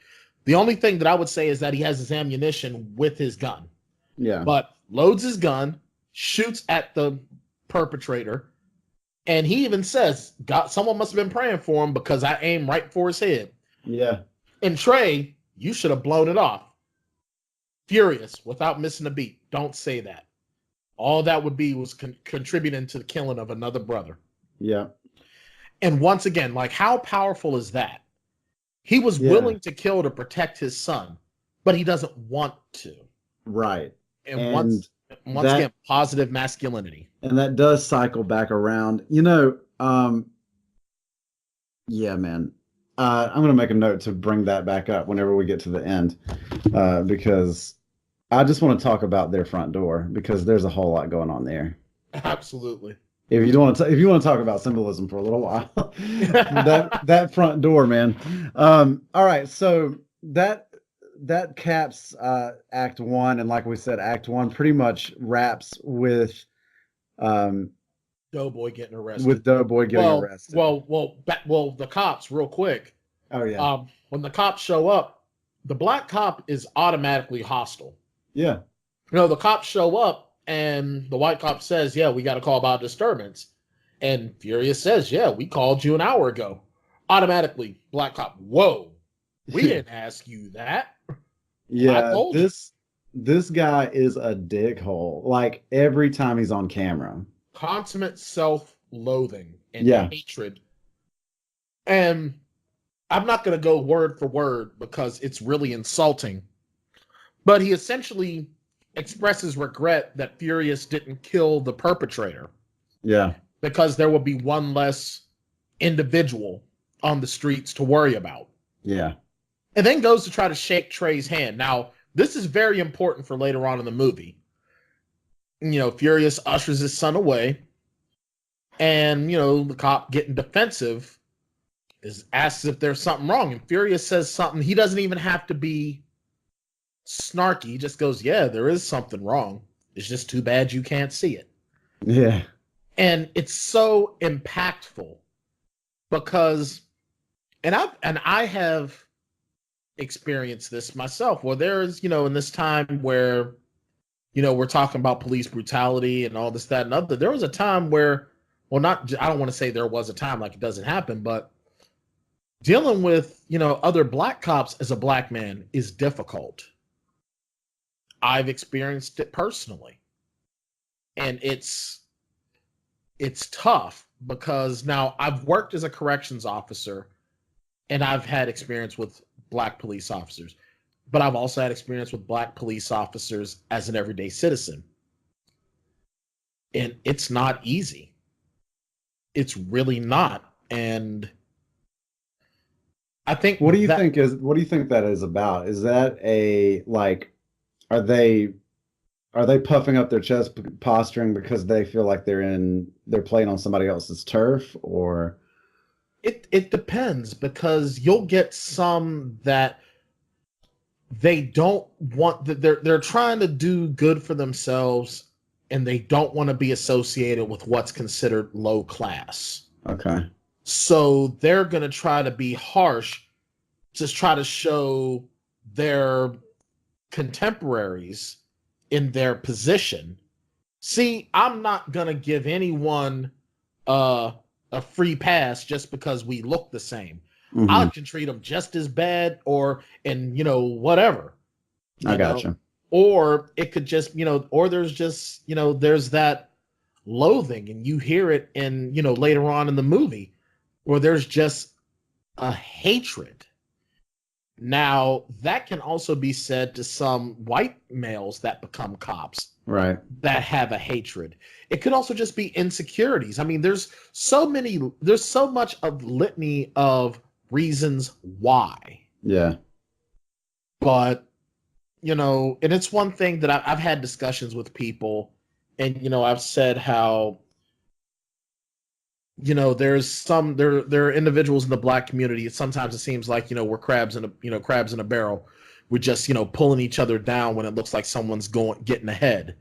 The only thing that I would say is that he has his ammunition with his gun. Yeah. But loads his gun, shoots at the perpetrator, and he even says, someone must have been praying for him because I aimed right for his head. Yeah. And Trey, you should have blown it off. Furious, without missing a beat. Don't say that. All that would be was contributing to the killing of another brother. Yeah. And once again, how powerful is that? He was willing to kill to protect his son, but he doesn't want to. Right. And once again, positive masculinity. And that does cycle back around. Yeah, man. I'm going to make a note to bring that back up whenever we get to the end, because I just want to talk about their front door because there's a whole lot going on there. Absolutely. If you want to talk about symbolism for a little while, that front door, man. All right, so that caps Act 1, and like we said, Act 1 pretty much wraps with Doughboy getting arrested. Arrested. Well, the cops, real quick. Oh yeah. When the cops show up, the black cop is automatically hostile. Yeah. The cops show up, and the white cop says, "Yeah, we got a call about disturbance," and Furious says, "Yeah, we called you an hour ago." Automatically, black cop, whoa, we didn't ask you that. Yeah, this guy is a dickhole. Like every time he's on camera. Consummate self-loathing and hatred. And I'm not going to go word for word because it's really insulting. But he essentially expresses regret that Furious didn't kill the perpetrator. Yeah. Because there would be one less individual on the streets to worry about. Yeah. And then goes to try to shake Trey's hand. Now, this is very important for later on in the movie. Furious ushers his son away, and, the cop getting defensive asks if there's something wrong. And Furious says something. He doesn't even have to be snarky. He just goes, yeah, there is something wrong. It's just too bad you can't see it. Yeah. And it's so impactful because, and I have experienced this myself, where there's, in this time where, we're talking about police brutality and all this, that, and other. There was a time where, I don't want to say there was a time like it doesn't happen, but dealing with, other black cops as a black man is difficult. I've experienced it personally. And it's tough because now I've worked as a corrections officer and I've had experience with black police officers. But I've also had experience with black police officers as an everyday citizen. And it's not easy. It's really not. And I think what do you think that is about? Is that are they puffing up their chest, posturing because they feel like they're playing on somebody else's turf, or it depends, because you'll get some that they don't want, that they're trying to do good for themselves and they don't want to be associated with what's considered low class. Okay. So they're going to try to be harsh, just try to show their contemporaries in their position. See, I'm not gonna give anyone a free pass just because we look the same. Mhm. I can treat them just as bad, and whatever. I gotcha. Or it could just, or there's just, there's that loathing, and you hear it in, later on in the movie, where there's just a hatred. Now, that can also be said to some white males that become cops. Right. That have a hatred. It could also just be insecurities. I mean, there's so much of litany of reasons why. Yeah. But, and it's one thing that I've had discussions with people, and, I've said how, there are individuals in the black community. Sometimes it seems like, we're crabs in a barrel. We're just, pulling each other down when it looks like someone's getting ahead.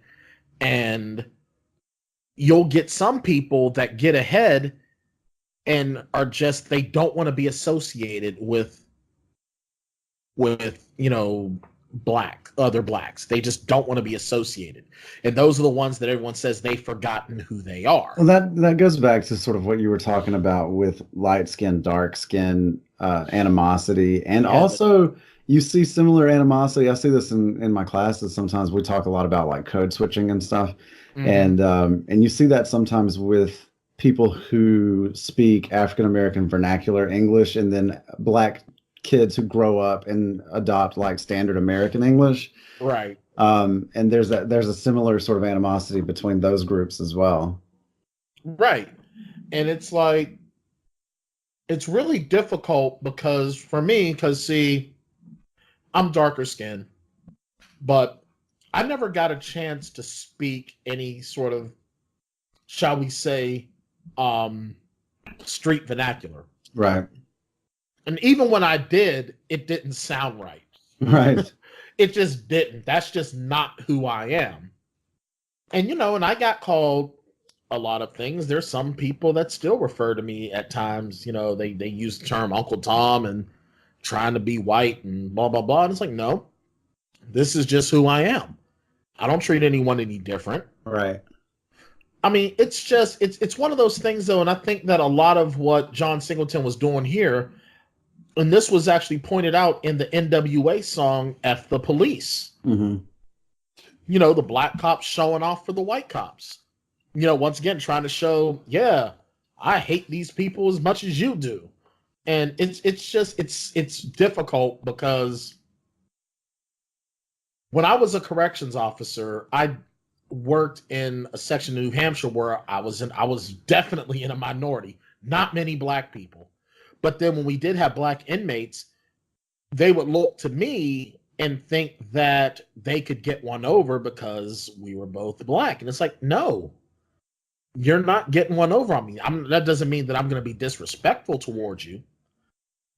And you'll get some people that get ahead and are just, they don't want to be associated with other blacks. They just don't want to be associated. And those are the ones that everyone says they've forgotten who they are. Well, that goes back to sort of what you were talking about with light skin, dark skin, animosity. And also you see similar animosity. I see this in my classes. Sometimes we talk a lot about like code switching and stuff. Mm-hmm. And you see that sometimes with people who speak African-American vernacular English, and then black kids who grow up and adopt like standard American English. Right. And there's a similar sort of animosity between those groups as well. Right. And it's like, it's really difficult because see, I'm darker skinned, but I never got a chance to speak any sort of, shall we say, street vernacular. Right. And even when I did, it didn't sound right. Right. It just didn't. That's just not who I am. And, and I got called a lot of things. There's some people that still refer to me at times, they use the term Uncle Tom and trying to be white and blah, blah, blah. And it's like, no, this is just who I am. I don't treat anyone any different. Right. I mean, it's just, it's one of those things, though. And I think that a lot of what John Singleton was doing here, and this was actually pointed out in the NWA song, F the Police. Mm-hmm. The black cops showing off for the white cops. Once again, trying to show, I hate these people as much as you do. And it's difficult because when I was a corrections officer, I worked in a section of New Hampshire where I was definitely in a minority, not many black people. But then when we did have black inmates, they would look to me and think that they could get one over because we were both black. And it's like, no, you're not getting one over on me. That doesn't mean that I'm going to be disrespectful towards you,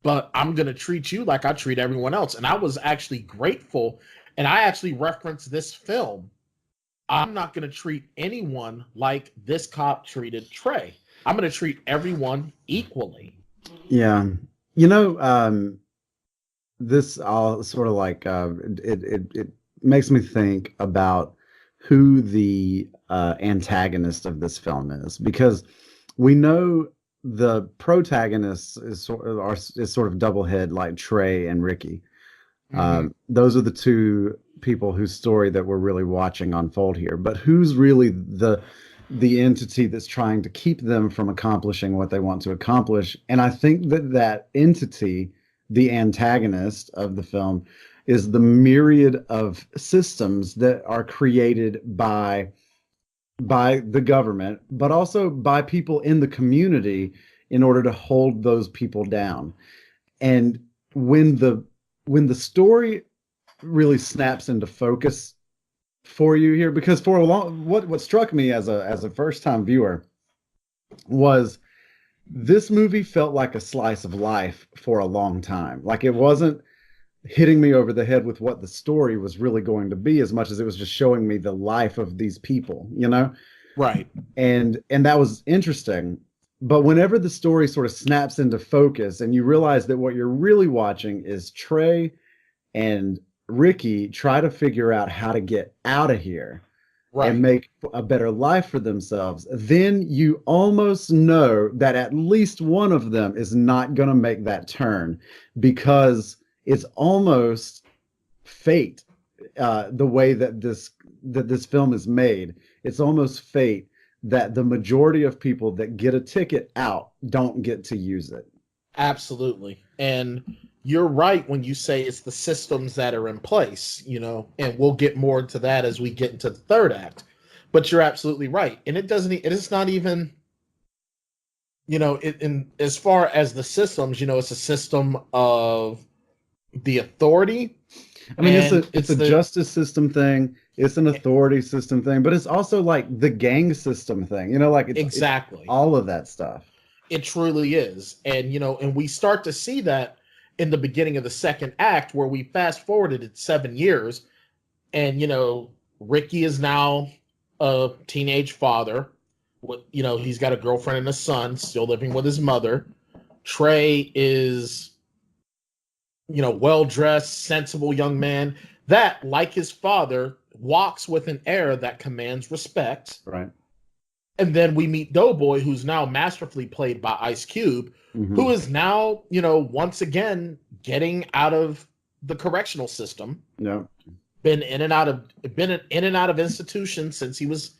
but I'm going to treat you like I treat everyone else. And I was actually grateful. And I actually referenced this film. I'm not going to treat anyone like this cop treated Trey. I'm going to treat everyone equally. Yeah. This all sort of like, it makes me think about who the antagonist of this film is, because we know the protagonist is sort of double head, like Trey and Ricky. Mm-hmm. Those are the two people whose story that we're really watching unfold here. But who's really the entity that's trying to keep them from accomplishing what they want to accomplish? And I think that entity, the antagonist of the film, is the myriad of systems that are created by the government, but also by people in the community in order to hold those people down. And when the story really snaps into focus for you here, because for a long, what struck me as a first time viewer was this movie felt like a slice of life for a long time. Like it wasn't hitting me over the head with what the story was really going to be as much as it was just showing me the life of these people, Right. And that was interesting. But whenever the story sort of snaps into focus and you realize that what you're really watching is Trey and Ricky try to figure out how to get out of here and make a better life for themselves, then you almost know that at least one of them is not going to make that turn, because it's almost fate. The way that this film is made, it's almost fate that the majority of people that get a ticket out don't get to use it. Absolutely. And you're right when you say it's the systems that are in place, and we'll get more into that as we get into the third act. But you're absolutely right. And it is not even, in as far as the systems, it's a system of the authority. I mean, it's a justice system thing. It's an authority system thing, but it's also like the gang system thing, exactly it's all of that stuff. It truly is. And, and we start to see that in the beginning of the second act, where we fast forwarded it 7 years, and, Ricky is now a teenage father. He's got a girlfriend and a son, still living with his mother. Trey is, well-dressed, sensible young man that, like his father, walks with an air that commands respect. Right. And then we meet Doughboy, who's now masterfully played by Ice Cube, who is now, once again, getting out of the correctional system. Yeah. Been in and out of institutions since he was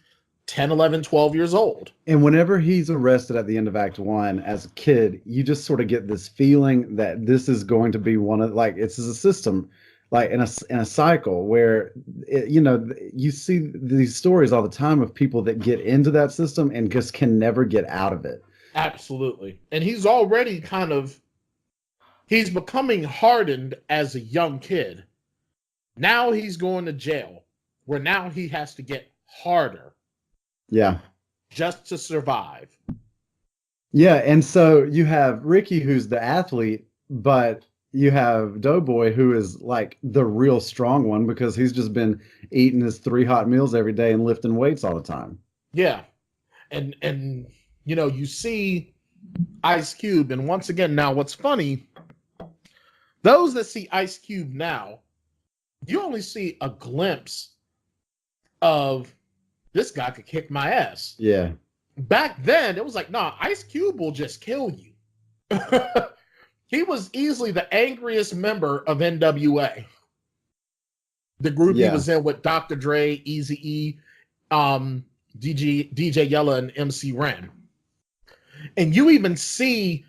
10, 11, 12 years old. And whenever he's arrested at the end of Act 1 as a kid, you just sort of get this feeling that this is going to be it's a system, like in a cycle where, you see these stories all the time of people that get into that system and just can never get out of it. Absolutely. And he's already he's becoming hardened as a young kid. Now he's going to jail, where now he has to get harder. Yeah. Just to survive. Yeah, and so you have Ricky, who's the athlete, but you have Doughboy, who is like the real strong one, because he's just been eating his 3 hot meals every day and lifting weights all the time. Yeah. And you see Ice Cube, and once again, now what's funny, those that see Ice Cube now, you only see a glimpse of this guy could kick my ass. Yeah. Back then, it was like, nah, Ice Cube will just kill you. He was easily the angriest member of NWA. The group he was in with Dr. Dre, Eazy-E, DJ Yella, and MC Ren. And you even see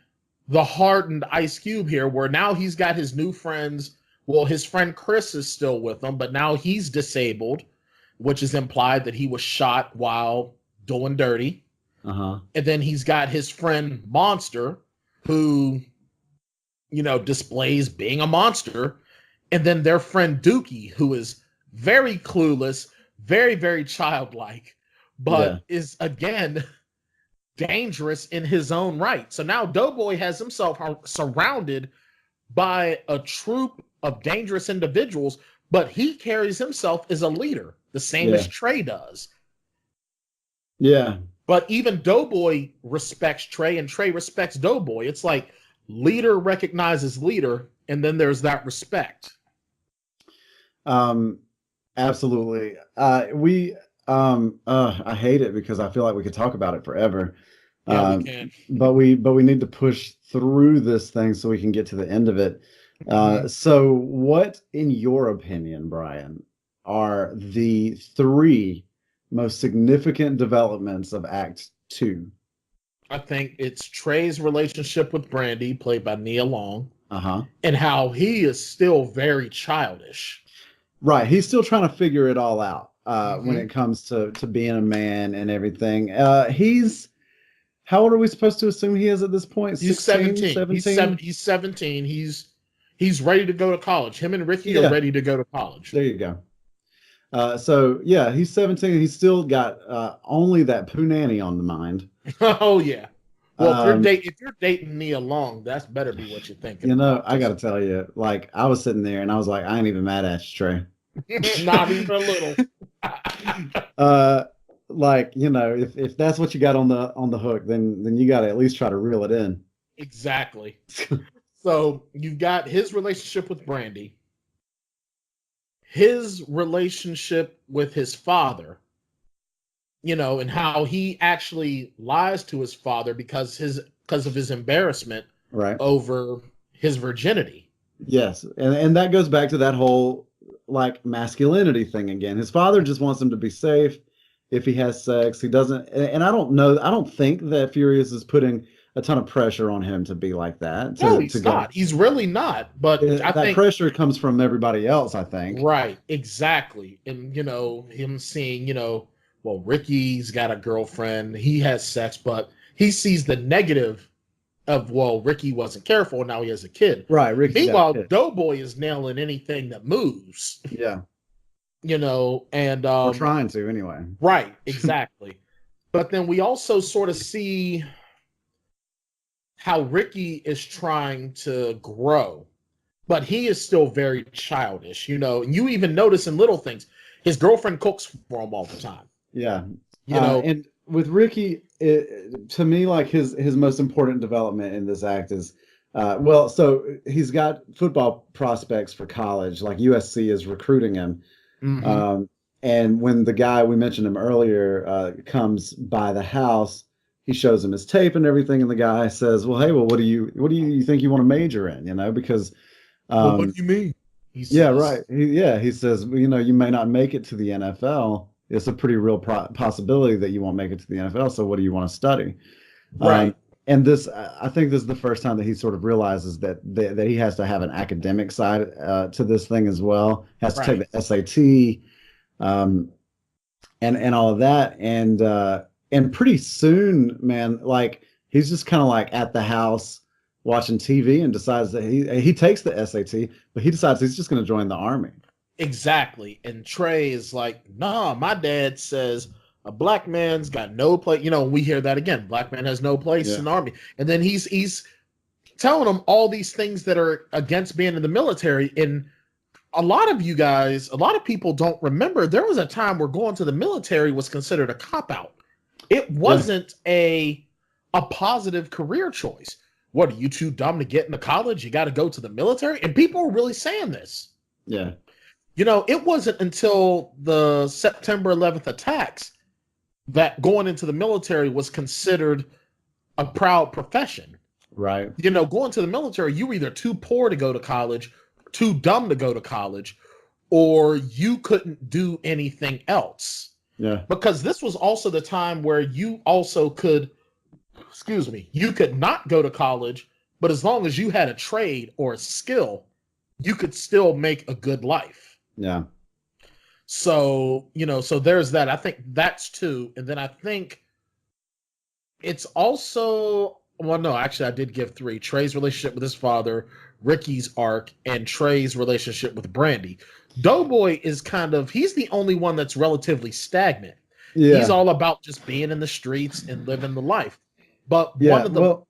the hardened Ice Cube here, where now he's got his new friends. Well, his friend Chris is still with him, but now he's disabled, which is implied that he was shot while doing dirty. Uh-huh. And then he's got his friend Monster, who, displays being a monster. And then their friend Dookie, who is very clueless, very, very childlike, but is, again, dangerous in his own right. So now Doughboy has himself surrounded by a troop of dangerous individuals, but he carries himself as a leader, the same as Trey does. Yeah. But even Doughboy respects Trey, and Trey respects Doughboy. It's like leader recognizes leader, and then there's that respect. Absolutely. I hate it because I feel like we could talk about it forever. Yeah, we can. But we need to push through this thing so we can get to the end of it. So what, in your opinion, Brian, are the 3 most significant developments of Act 2? I think it's Trey's relationship with Brandy, played by Nia Long, Uh-huh. and how he is still very childish. Right. He's still trying to figure it all out when it comes to being a man and everything. How old are we supposed to assume he is at this point? He's 16, 17. He's 17. He's ready to go to college. Him and Ricky are ready to go to college. There you go. So yeah, he's 17. He's still got only that poo nanny on the mind. Oh yeah. Well, if you're dating Nia Long, that's better be what you're thinking. I got to tell you, like, I was sitting there and I was like, I ain't even mad at you, Trey. Not even a little. Like, if that's what you got on the hook, then you got to at least try to reel it in. Exactly. So you've got his relationship with Brandy. his relationship with his father, you know, and how he actually lies to his father because of his embarrassment over his virginity. Yes, and that goes back to that whole like masculinity thing again. His father just wants him to be safe. If he has sex, he doesn't. And I don't think that Furious is putting a ton of pressure on him to be like that. No, he's not. He's really not. But I think pressure comes from everybody else, I think. Right, exactly. And, you know, him seeing, you know, well, Ricky's got a girlfriend, he has sex, but he sees the negative of, well, Ricky wasn't careful, now he has a kid. Right. Meanwhile, Doughboy is nailing anything that moves. Yeah. You know, and we're trying to anyway. Right, exactly. But then we also sort of see how Ricky is trying to grow, but he is still very childish, you know. And you even notice in little things, his girlfriend cooks for him all the time. Yeah, you know. And with Ricky, to me, like his most important development in this act is, so he's got football prospects for college, like USC is recruiting him. Mm-hmm. And when the guy, we mentioned him earlier, comes by the house, he shows him his tape and everything, and the guy says, "Well, hey, what do you think you want to major in? You know, because what do you mean?" He says, well, you know, you may not make it to the NFL. It's a pretty real possibility that you won't make it to the NFL. So, what do you want to study? Right. And this, I think, this is the first time that he sort of realizes that he has to have an academic side to this thing as well. Has to take the SAT, and all of that, and pretty soon, man, like he's just kind of like at the house watching TV and decides that he takes the SAT, but he decides he's just going to join the army. Exactly. And Trey is like, "Nah, my dad says a black man's got no place." You know, we hear that again. Black man has no place in the army. And then he's telling him all these things that are against being in the military. And a lot of you guys, a lot of people don't remember, there was a time where going to the military was considered a cop-out. It wasn't a positive career choice. What, are you too dumb to get into college? You got to go to the military? And people were really saying this. Yeah. You know, it wasn't until the September 11th attacks that going into the military was considered a proud profession. Right. You know, going to the military, you were either too poor to go to college, too dumb to go to college, or you couldn't do anything else. Yeah. Because this was also the time where you also could, you could not go to college, but as long as you had a trade or a skill, you could still make a good life. Yeah. So, you know, so there's that. I think that's two. And then I think it's also, well, no, actually I did give three. Trey's relationship with his father, Ricky's arc, and Trey's relationship with Brandy. Doughboy is he's the only one that's relatively stagnant. Yeah. He's all about just being in the streets and living the life. But one of the...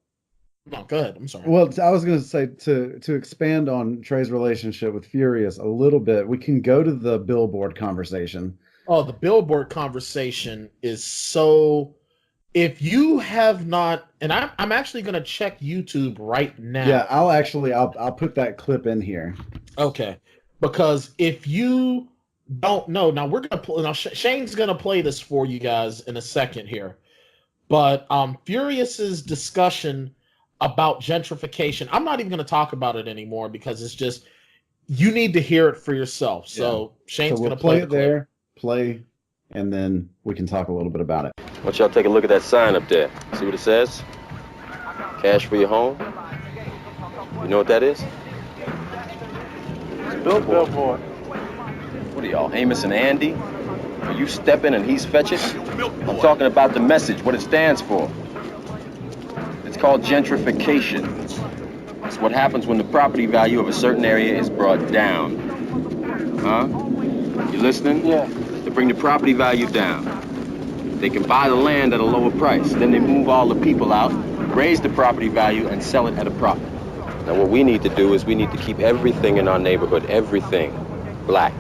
No, go ahead. I'm sorry. Well, I was going to say, to expand on Trey's relationship with Furious a little bit, we can go to the billboard conversation. Oh, the billboard conversation is so... If you have not... And I'm actually going to check YouTube right now. Yeah, I'll put that clip in here. Okay. Because if you don't know... Now, we're going to play... Now, Shane's going to play this for you guys in a second here. But Furious's discussion about gentrification, I'm not even going to talk about it anymore because it's just, you need to hear it for yourself. So Shane's going to play it there, and then we can talk a little bit about it. Why don't y'all take a look at that sign up there? See what it says? Cash for your home. You know what that is? Billboard. What are y'all, Amos and Andy? Are you stepping and he's fetching? I'm talking about the message, what it stands for. It's called gentrification. It's what happens when the property value of a certain area is brought down. Huh? You listening? Yeah. They bring the property value down. They can buy the land at a lower price. Then they move all the people out, raise the property value, and sell it at a profit. Now what we need to do is we need to keep everything in our neighborhood, everything, black.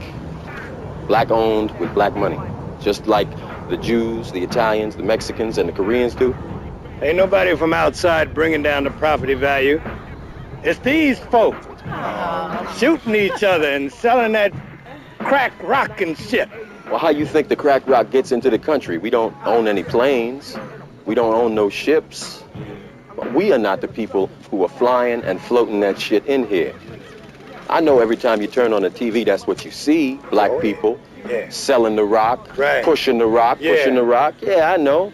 Black owned with black money. Just like the Jews, the Italians, the Mexicans, and the Koreans do. Ain't nobody from outside bringing down the property value. It's these folks shooting each other and selling that crack rock and shit. Well, how you think the crack rock gets into the country? We don't own any planes. We don't own no ships. But we are not the people who are flying and floating that shit in here. I know every time you turn on the TV, that's what you see. Black people selling the rock, pushing the rock, pushing the rock. Yeah, I know.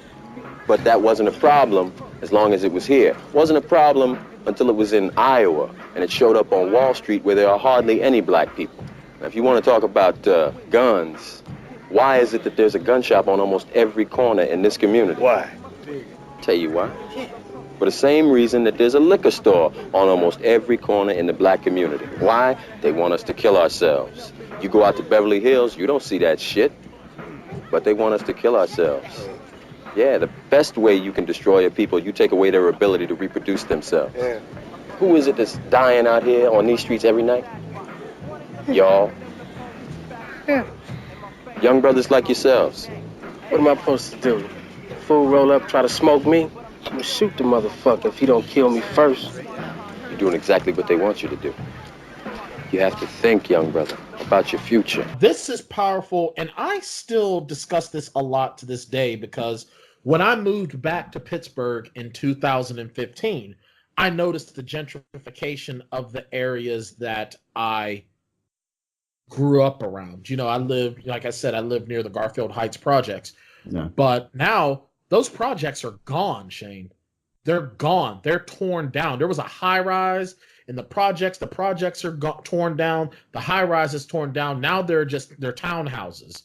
But that wasn't a problem as long as it was here. It wasn't a problem until it was in Iowa and it showed up on Wall Street where there are hardly any black people. Now, if you want to talk about guns, why is it that there's a gun shop on almost every corner in this community? Why? Tell you why. For the same reason that there's a liquor store on almost every corner in the black community. Why? They want us to kill ourselves. You go out to Beverly Hills, you don't see that shit. But they want us to kill ourselves. Yeah, the best way you can destroy a people, you take away their ability to reproduce themselves. Yeah. Who is it that's dying out here on these streets every night? Y'all. Yeah. Young brothers like yourselves. What am I supposed to do? Fool roll up, try to smoke me? I'm gonna shoot the motherfucker if he don't kill me first. You're doing exactly what they want you to do. You have to think, young brother, about your future. This is powerful, and I still discuss this a lot to this day because when I moved back to Pittsburgh in 2015, I noticed the gentrification of the areas that I grew up around. You know, I live, like I said, I live near the Garfield Heights projects. Yeah. But now those projects are gone, Shane. They're gone. They're torn down. There was a high rise in the projects. The projects are torn down. The high rise is torn down. Now they're townhouses.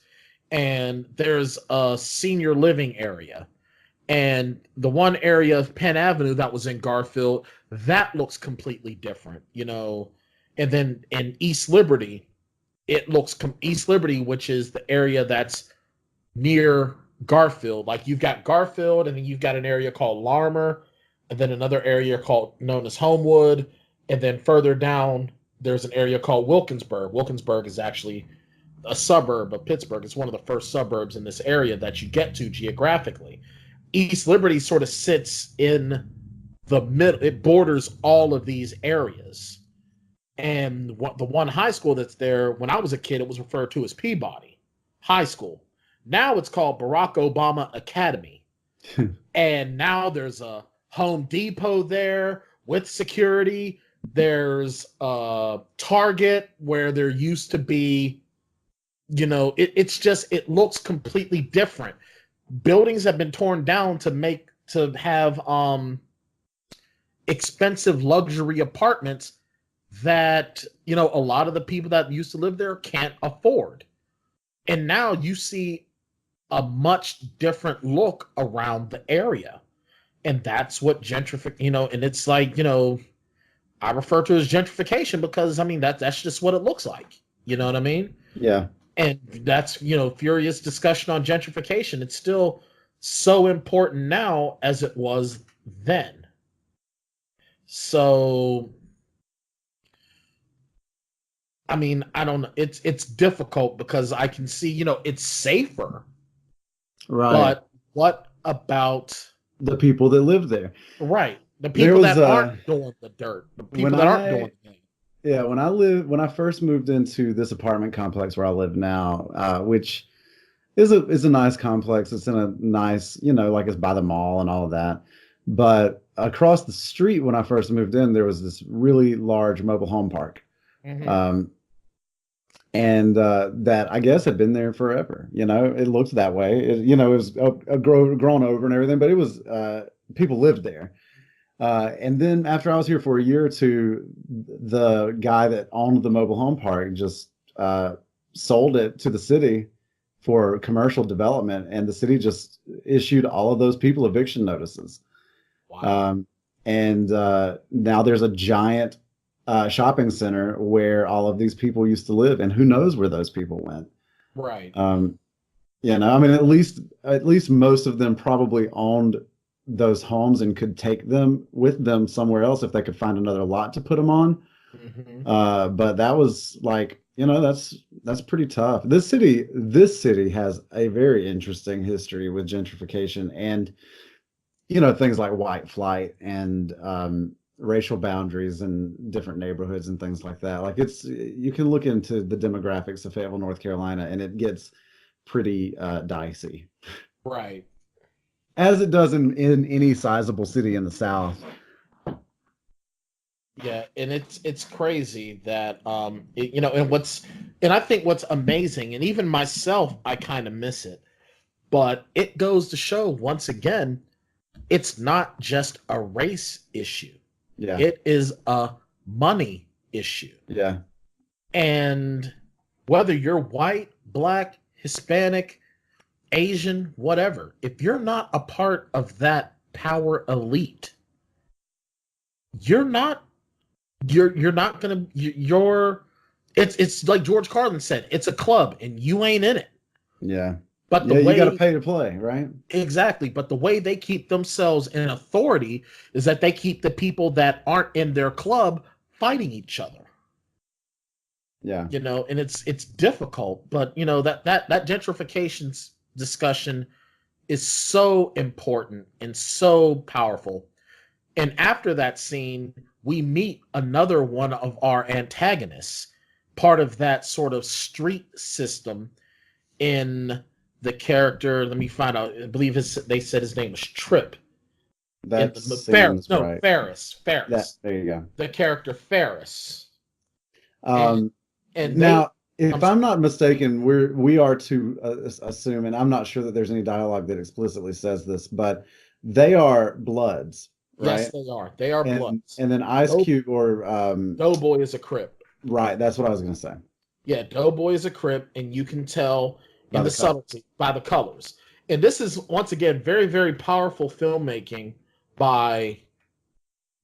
And there's a senior living area. And the one area of Penn Avenue that was in Garfield, that looks completely different, you know. And then in East Liberty, it looks East Liberty, which is the area that's near Garfield. Like you've got Garfield, and then you've got an area called Larmer, and then another area known as Homewood, and then further down there's an area called Wilkinsburg. Wilkinsburg is actually a suburb of Pittsburgh. It's one of the first suburbs in this area that you get to geographically. East Liberty sort of sits in the middle. It borders all of these areas. And the one high school that's there, when I was a kid, it was referred to as Peabody High School. Now it's called Barack Obama Academy. And now there's a Home Depot there with security. There's a Target where there used to be, you know, it looks completely different. Buildings have been torn down to have expensive luxury apartments that, you know, a lot of the people that used to live there can't afford. And now you see a much different look around the area. And that's what you know, and it's like, you know, I refer to it as gentrification because, I mean, that's just what it looks like. You know what I mean? Yeah. And that's, you know, furious discussion on gentrification. It's still so important now as it was then. So, I mean, I don't know. It's difficult because I can see, you know, it's safer. Right. But what about the people that live there? Right. The people that aren't doing the dirt. The people that aren't doing the thing. Yeah, when I first moved into this apartment complex where I live now, which is a nice complex. It's in a nice, you know, like it's by the mall and all of that. But across the street when I first moved in, there was this really large mobile home park. Mm-hmm. And that I guess had been there forever. You know, it looked that way. It was grown over and everything, but it was people lived there. And then after I was here for a year or two, the guy that owned the mobile home park just sold it to the city for commercial development, and the city just issued all of those people eviction notices. Wow. And now there's a giant shopping center where all of these people used to live, and who knows where those people went. Right. You know, I mean, at least most of them probably owned those homes and could take them with them somewhere else if they could find another lot to put them on. Mm-hmm. But that was like, you know, that's pretty tough. This city has a very interesting history with gentrification and, you know, things like white flight and racial boundaries in different neighborhoods and things like that. Like you can look into the demographics of Fayetteville, North Carolina, and it gets pretty dicey. Right. As it does in any sizable city in the South. Yeah, and it's crazy that and I think what's amazing, and even myself, I kind of miss it, but it goes to show once again, it's not just a race issue. Yeah. It is a money issue. Yeah. And whether you're white, black, Hispanic, Asian, whatever, if you're not a part of that power elite, you're not gonna it's like George Carlin said, it's a club and you ain't in it. Yeah. But you got to pay to play, right? Exactly. But the way they keep themselves in authority is that they keep the people that aren't in their club fighting each other. Yeah. And it's difficult, but that gentrification discussion is so important and so powerful. And after that scene, we meet another one of our antagonists, part of that sort of street system in the character. Let me find out. I believe they said his name was Trip. Ferris. Ferris. There you go. The character Ferris. And now, if I'm not mistaken, we are to assume, and I'm not sure that there's any dialogue that explicitly says this, but they are Bloods. Right? Yes, they are. They are Bloods. And then Ice Cube or Doughboy is a Crip. Right, that's what I was going to say. Yeah, Doughboy is a Crip, and you can tell in the subtlety by the colors. And this is once again very, very powerful filmmaking by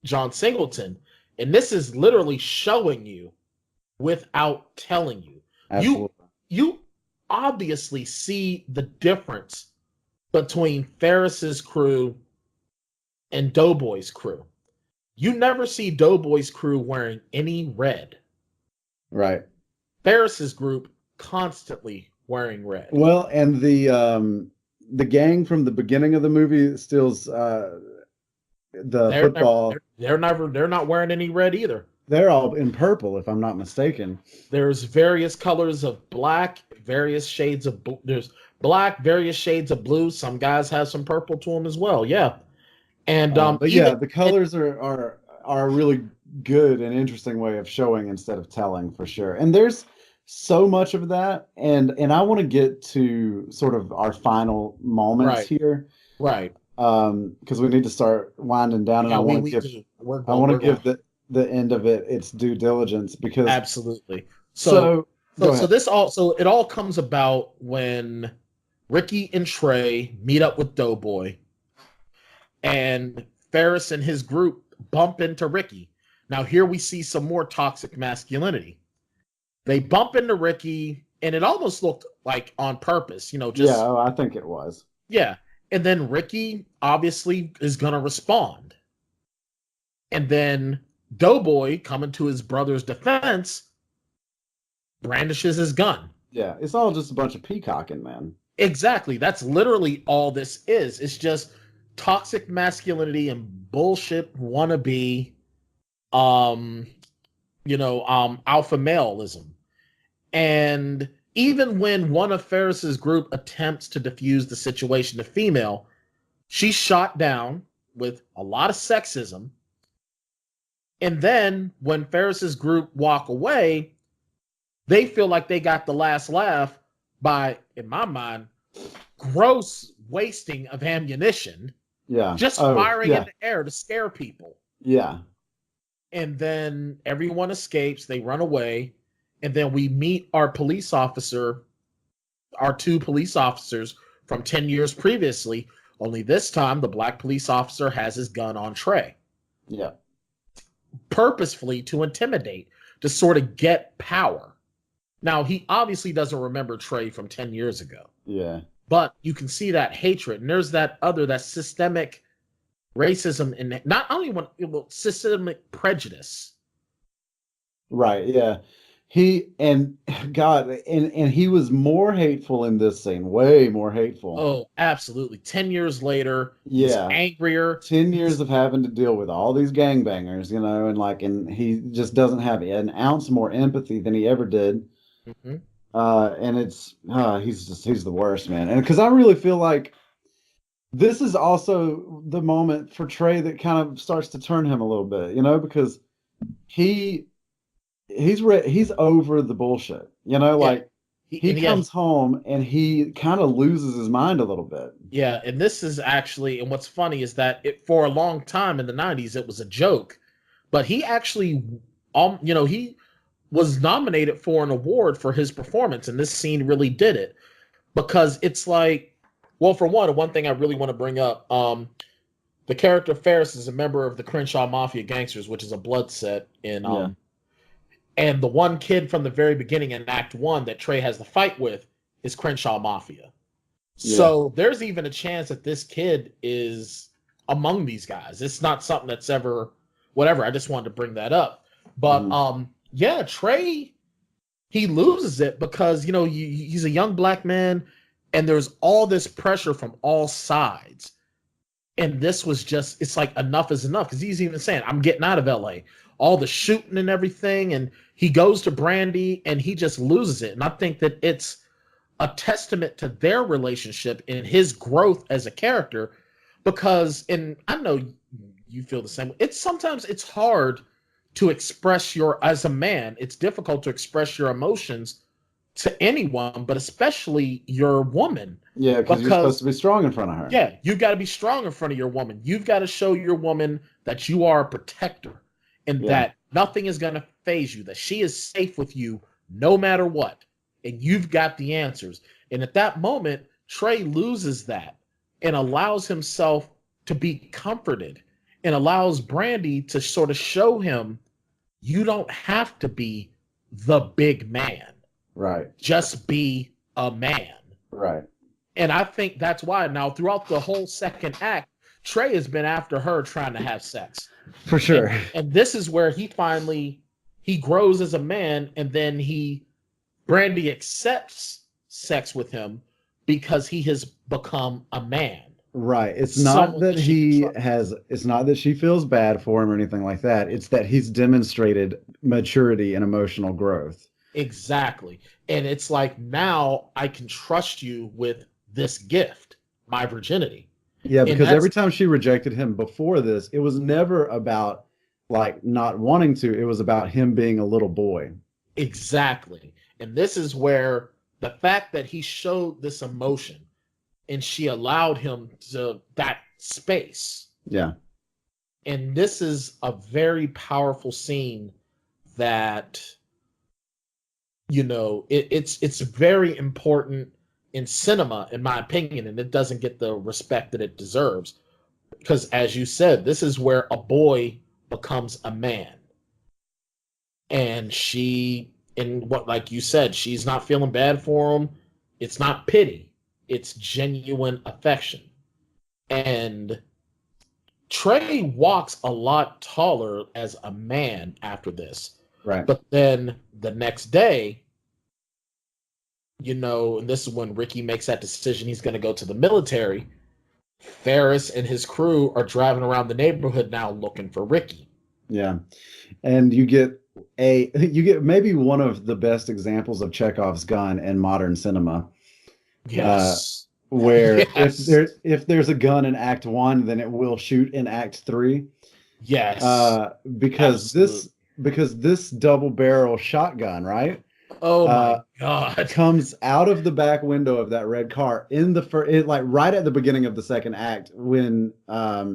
John Singleton. And this is literally showing you without telling you. Absolutely. You obviously see the difference between Ferris's crew and Doughboy's crew. You never see Doughboy's crew wearing any red. Right. Ferris's group constantly wearing red. Well, and the gang from the beginning of the movie steals football. They're not wearing any red either. They're all in purple, if I'm not mistaken. There's various colors of black, various shades of blue. There's black, various shades of blue. Some guys have some purple to them as well. Yeah. And but yeah, the colors are a really good and interesting way of showing instead of telling, for sure. And there's so much of that, and I want to get to sort of our final moments here, right? Because we need to start winding down, and I want to give the end of it its due diligence, because absolutely. So it all comes about when Ricky and Trey meet up with Doughboy, and Ferris and his group bump into Ricky. Now here we see some more toxic masculinity. They bump into Ricky, and it almost looked like on purpose, I think it was. Yeah. And then Ricky obviously is going to respond. And then Doughboy, coming to his brother's defense, brandishes his gun. Yeah, it's all just a bunch of peacocking, man. Exactly. That's literally all this is. It's just toxic masculinity and bullshit wannabe, alpha maleism. And even when one of Ferris's group attempts to defuse the situation to female, she's shot down with a lot of sexism. And then when Ferris's group walk away, they feel like they got the last laugh by, in my mind, gross wasting of ammunition. Yeah. Just firing in the air to scare people. Yeah. And then everyone escapes, they run away, and then we meet our two police officers from 10 years previously, only this time the black police officer has his gun on Trey. Yeah. Purposefully to intimidate, to sort of get power. Now, he obviously doesn't remember Trey from 10 years ago. Yeah. But you can see that hatred, and there's that systemic racism, and not only systemic prejudice. Right. Yeah. And he was more hateful in this scene, way more hateful. Oh, absolutely. 10 years later, he's angrier. 10 years of having to deal with all these gangbangers, and he just doesn't have an ounce more empathy than he ever did. Mm-hmm. And he's the worst, man. And because I really feel like this is also the moment for Trey that kind of starts to turn him a little bit, because he's over the bullshit, he comes home and he kind of loses his mind a little bit. Yeah, and this is actually, and what's funny is that for a long time in the 90s, it was a joke, but he actually, he was nominated for an award for his performance, and this scene really did it, because it's like, well, for one thing I really want to bring up, the character Ferris is a member of the Crenshaw Mafia Gangsters, which is a blood set in, and the one kid from the very beginning in Act 1 that Trey has the fight with is Crenshaw Mafia. Yeah. So there's even a chance that this kid is among these guys. It's not something that's ever, whatever. I just wanted to bring that up. But, Trey, he loses it because, he's a young black man and there's all this pressure from all sides. And this was just, it's like enough is enough. Because he's even saying, I'm getting out of LA. All the shooting and everything. And he goes to Brandy and he just loses it. And I think that it's a testament to their relationship and his growth as a character. Because, and I know you feel the same. Sometimes it's hard to express as a man, it's difficult to express your emotions to anyone, but especially your woman. Yeah, because you're supposed to be strong in front of her. Yeah, you've got to be strong in front of your woman. You've got to show your woman that you are a protector and that nothing is going to faze you, that she is safe with you no matter what. And you've got the answers. And at that moment, Trey loses that and allows himself to be comforted and allows Brandy to sort of show him, you don't have to be the big man. Right. Just be a man. Right. And I think that's why now throughout the whole second act, Trey has been after her trying to have sex. For sure. And this is where he grows as a man, and then Brandy accepts sex with him because he has become a man. Right. It's not that it's not that she feels bad for him or anything like that. It's that he's demonstrated maturity and emotional growth. Exactly. And it's like, now I can trust you with this gift, my virginity. Yeah, because every time she rejected him before this, it was never about like not wanting to. It was about him being a little boy. Exactly. And this is where the fact that he showed this emotion and she allowed him to that space. Yeah. And this is a very powerful scene that, it's very important in cinema, in my opinion, and it doesn't get the respect that it deserves. Because as you said, this is where a boy becomes a man. And like you said, she's not feeling bad for him. It's not pity. It's genuine affection. And Trey walks a lot taller as a man after this. Right. But then the next day, and this is when Ricky makes that decision, he's going to go to the military. Ferris and his crew are driving around the neighborhood now looking for Ricky. Yeah. And you get maybe one of the best examples of Chekhov's gun in modern cinema. Yes. Where if there's a gun in Act 1, then it will shoot in Act 3. Yes. Because this double barrel shotgun, right? Oh my God! Comes out of the back window of that red car right at the beginning of the second act when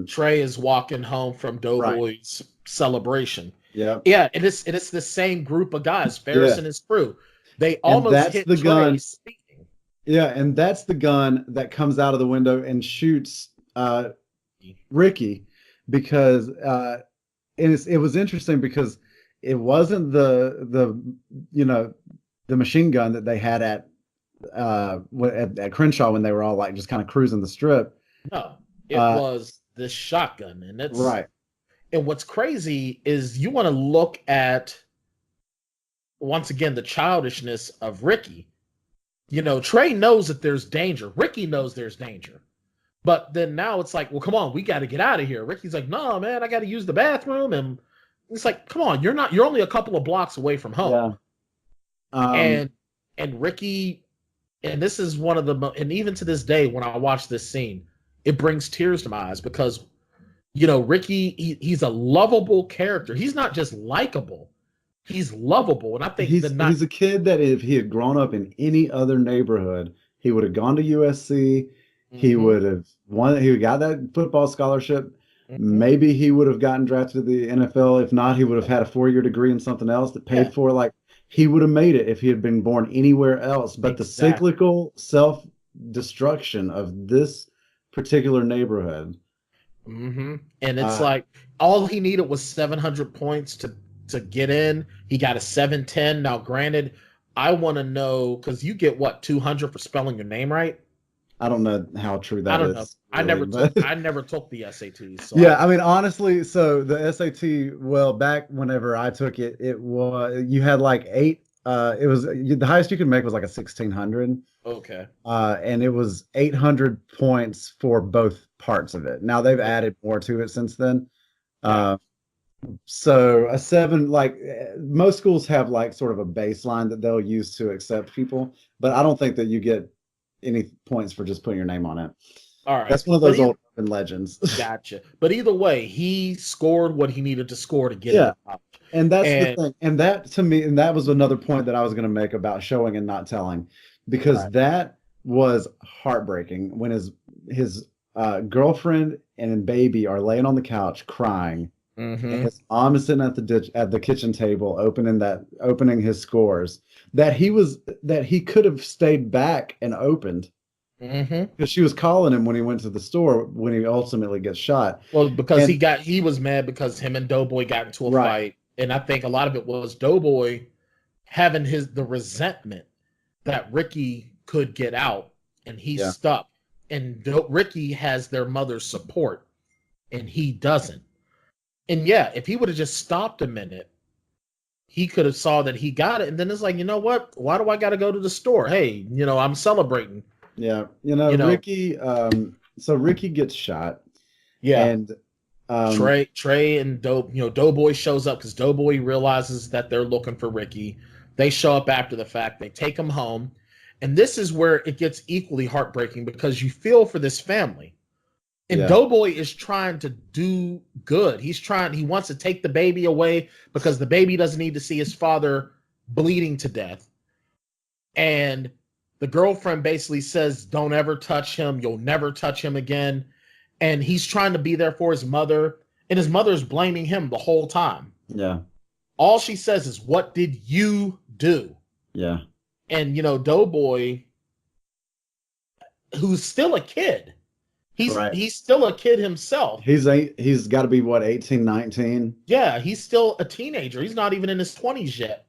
Trey is walking home from Doughboy's celebration. Yeah, yeah, and it's the same group of guys, Ferris and his crew. They almost hit the gun. Speeding. Yeah, and that's the gun that comes out of the window and shoots Ricky, because it was interesting because it wasn't the machine gun that they had at Crenshaw when they were all like just kind of cruising the strip. No, it was this shotgun, and it's right. And what's crazy is you want to look at once again, the childishness of Ricky. You know, Trey knows that there's danger. Ricky knows there's danger. But then now it's like, well, come on, we got to get out of here. Ricky's like, no, man, I got to use the bathroom. And it's like, come on, you're only a couple of blocks away from home. Yeah. And Ricky, and this is one of the, and even to this day, when I watch this scene, it brings tears to my eyes because, you know, Ricky, he's a lovable character. He's not just likable. He's lovable. And I think he's a kid that if he had grown up in any other neighborhood, he would have gone to USC. He would have won. He got that football scholarship. Maybe he would have gotten drafted to the NFL. If not, he would have had a 4-year degree in something else that paid for it. Like, he would have made it if he had been born anywhere else. But the cyclical self-destruction of this particular neighborhood. And it's like all he needed was 700 points to get in. He got a 710. Now, granted, I want to know, because you get what, 200 for spelling your name right? I don't know how true that is. I don't know. Really, I never took the SATs. So yeah, I mean, honestly, so the SAT, well, back whenever I took it, it was, you had like 8. It was the highest you could make was like a 1600. Okay. And it was 800 points for both parts of it. Now they've added more to it since then. So a 7, like most schools have like sort of a baseline that they'll use to accept people, but I don't think that you get any points for just putting your name on it. All right. That's one of those old urban legends. Gotcha. But either way, he scored what he needed to score to get it. And that's the thing. And that, to me, and that was another point that I was going to make about showing and not telling, because that was heartbreaking when his girlfriend and baby are laying on the couch crying. And his mom is sitting at the kitchen table opening his scores that he could have stayed back and opened because she was calling him when he went to the store when he ultimately gets shot. Well, because he was mad because him and Doughboy got into a fight, and I think a lot of it was Doughboy having the resentment that Ricky could get out and he's stuck, and Ricky has their mother's support and he doesn't. And if he would have just stopped a minute, he could have saw that he got it. And then it's like, you know what? Why do I got to go to the store? Hey, I'm celebrating. Yeah. Ricky, so Ricky gets shot. Yeah. And Trey and Doughboy shows up because Doughboy realizes that they're looking for Ricky. They show up after the fact. They take him home. And this is where it gets equally heartbreaking because you feel for this family. And Doughboy is trying to do good. He wants to take the baby away because the baby doesn't need to see his father bleeding to death. And the girlfriend basically says, don't ever touch him. You'll never touch him again. And he's trying to be there for his mother. And his mother's blaming him the whole time. Yeah. All she says is, what did you do? Yeah. And, Doughboy, who's still a kid, He's still a kid himself. He's got to be 18, 19. Yeah, he's still a teenager. He's not even in his 20s yet.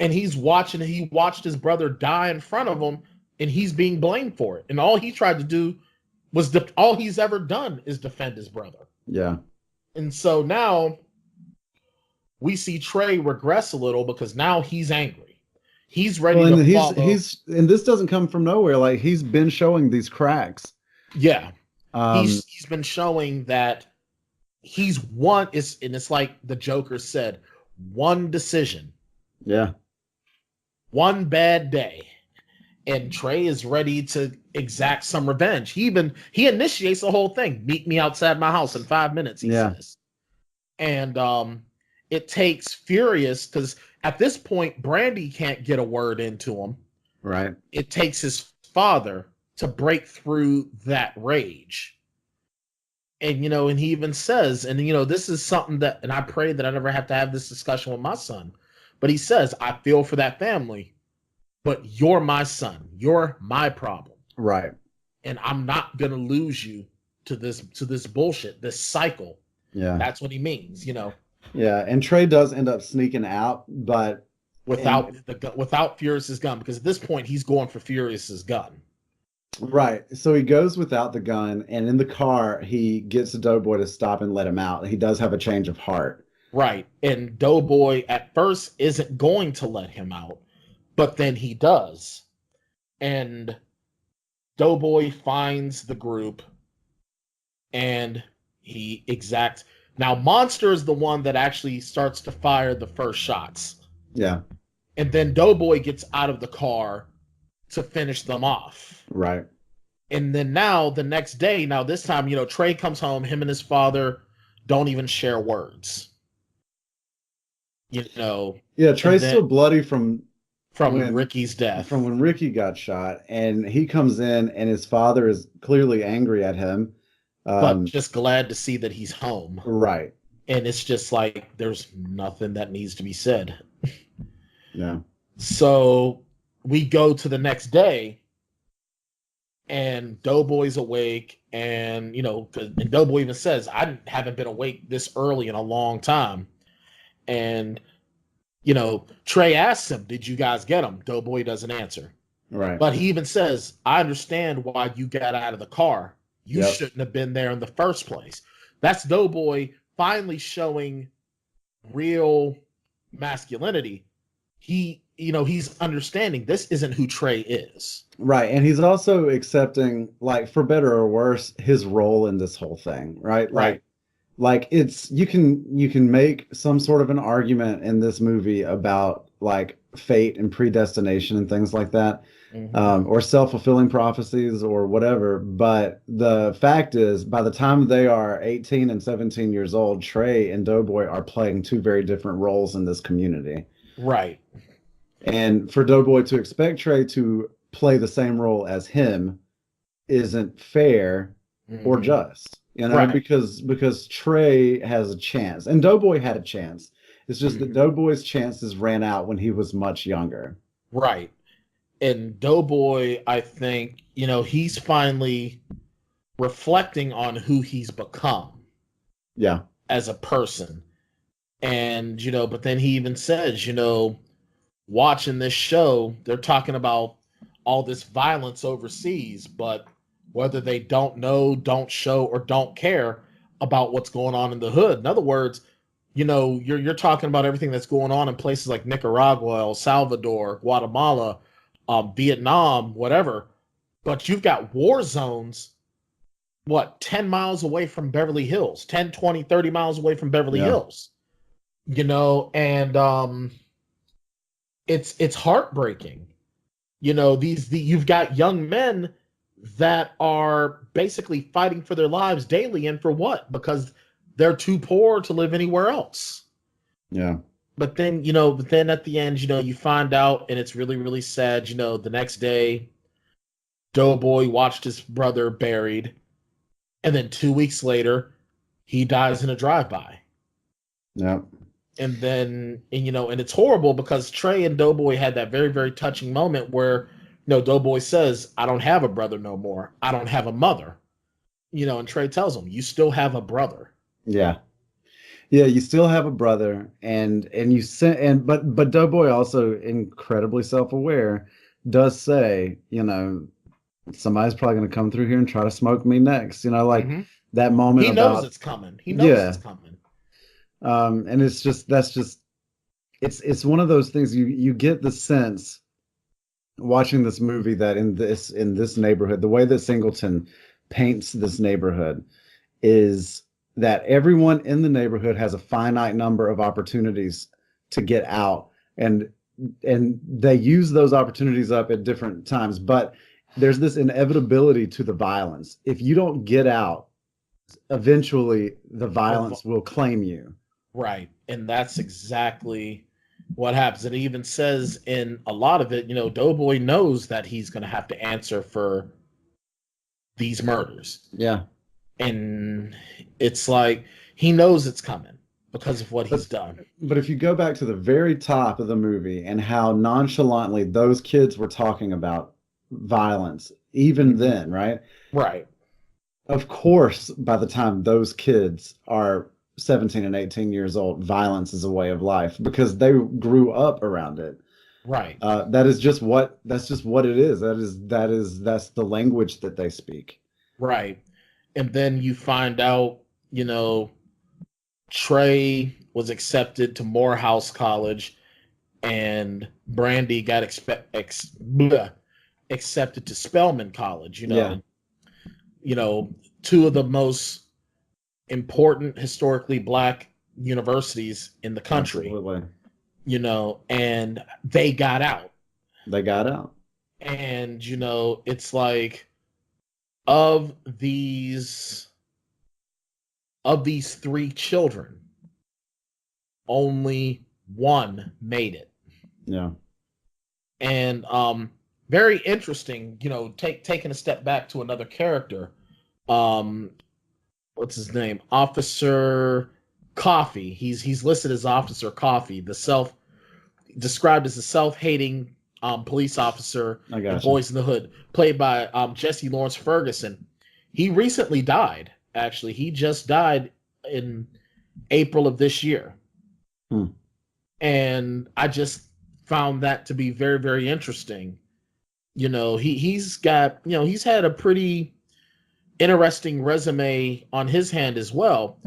And he watched his brother die in front of him, and he's being blamed for it. And all he tried to do was all he's ever done is defend his brother. Yeah. And so now we see Trey regress a little because now he's angry. He's ready to follow. And this doesn't come from nowhere. Like, he's been showing these cracks. Yeah. He's been showing that he's and it's like the Joker said, one decision. Yeah. One bad day. And Trey is ready to exact some revenge. He initiates the whole thing. Meet me outside my house in 5 minutes, he says. And it takes Furious, because at this point, Brandy can't get a word into him. Right. It takes his father to break through that rage. And, and he even says, and, this is something that, and I pray that I never have to have this discussion with my son, but he says, I feel for that family, but you're my son. You're my problem. Right. And I'm not going to lose you to this bullshit, this cycle. Yeah. That's what he means, Yeah. And Trey does end up sneaking out, but without Furious's gun, because at this point he's going for Furious's gun. Right. So he goes without the gun, and in the car, he gets Doughboy to stop and let him out. He does have a change of heart. Right. And Doughboy at first isn't going to let him out, but then he does. And Doughboy finds the group and he exacts. Now, Monster is the one that actually starts to fire the first shots. Yeah. And then Doughboy gets out of the car to finish them off. Right. And then now, the next day, now this time, Trey comes home, him and his father don't even share words. Yeah, Trey's still bloody from Ricky's death. From when Ricky got shot. And he comes in and his father is clearly angry at him. But just glad to see that he's home. Right. And it's just like, there's nothing that needs to be said. Yeah. So we go to the next day and Doughboy's awake and, and Doughboy even says, I haven't been awake this early in a long time. And, Trey asks him, did you guys get him? Doughboy doesn't answer. Right. But he even says, I understand why you got out of the car. You shouldn't have been there in the first place. That's Doughboy finally showing real masculinity. He's understanding this isn't who Trey is. Right. And he's also accepting, like, for better or worse, his role in this whole thing. Right. Like it's, you can make some sort of an argument in this movie about like fate and predestination and things like that. Mm-hmm. Or self-fulfilling prophecies or whatever. But the fact is, by the time they are 18 and 17 years old, Trey and Doughboy are playing two very different roles in this community. Right. And for Doughboy to expect Trey to play the same role as him isn't fair or just, right. because Trey has a chance and Doughboy had a chance. It's just that Doughboy's chances ran out when he was much younger. Right. And Doughboy, I think, he's finally reflecting on who he's become. Yeah. As a person. And, but then he even says, watching this show, they're talking about all this violence overseas, but whether they don't know, don't show, or don't care about what's going on in the hood. In other words, you're talking about everything that's going on in places like Nicaragua, El Salvador, Guatemala, Vietnam, whatever, but you've got war zones, 10 miles away from Beverly Hills, 10, 20, 30 miles away from Beverly Hills, and it's heartbreaking. You've got young men that are basically fighting for their lives daily, and for what? Because they're too poor to live anywhere else. Yeah. But then, at the end, you find out, and it's really, really sad, the next day, Doughboy watched his brother buried, and then 2 weeks later, he dies in a drive-by. Yeah. And then, and it's horrible because Trey and Doughboy had that very, very touching moment where, Doughboy says, I don't have a brother no more. I don't have a mother. And Trey tells him, you still have a brother. Yeah. Yeah, you still have a brother, but Doughboy also incredibly self-aware does say, somebody's probably going to come through here and try to smoke me next. That moment. He knows it's coming. He knows it's coming. And it's one of those things you get the sense watching this movie that in this neighborhood, the way that Singleton paints this neighborhood is that everyone in the neighborhood has a finite number of opportunities to get out, and they use those opportunities up at different times, but there's this inevitability to the violence. If you don't get out, eventually the violence will claim you. Right. And that's exactly what happens. It even says in a lot of it, Doughboy knows that he's going to have to answer for these murders. Yeah. And it's like he knows it's coming because of what he's done. But if you go back to the very top of the movie and how nonchalantly those kids were talking about violence, even then, right? Right. Of course, by the time those kids are 17 and 18 years old, violence is a way of life because they grew up around it. Right. That's just what it is. That's the language that they speak. Right. And then you find out, Trey was accepted to Morehouse College, and Brandy got accepted to Spelman College. You know, two of the most important historically black universities in the country. Absolutely. You know, and they got out. And, you know, it's like, of these three children, only one made it. Yeah. And very interesting, you know, taking a step back to another character. What's his name? Officer Coffee. He's listed as Officer Coffee, described as a self-hating police officer in Boyz in the Hood, played by Jesse Lawrence Ferguson. He recently died, actually. He just died in April of this year. And I just found that to be very, very interesting. You know, he's got, you know, he's had a pretty interesting resume on his hand as well,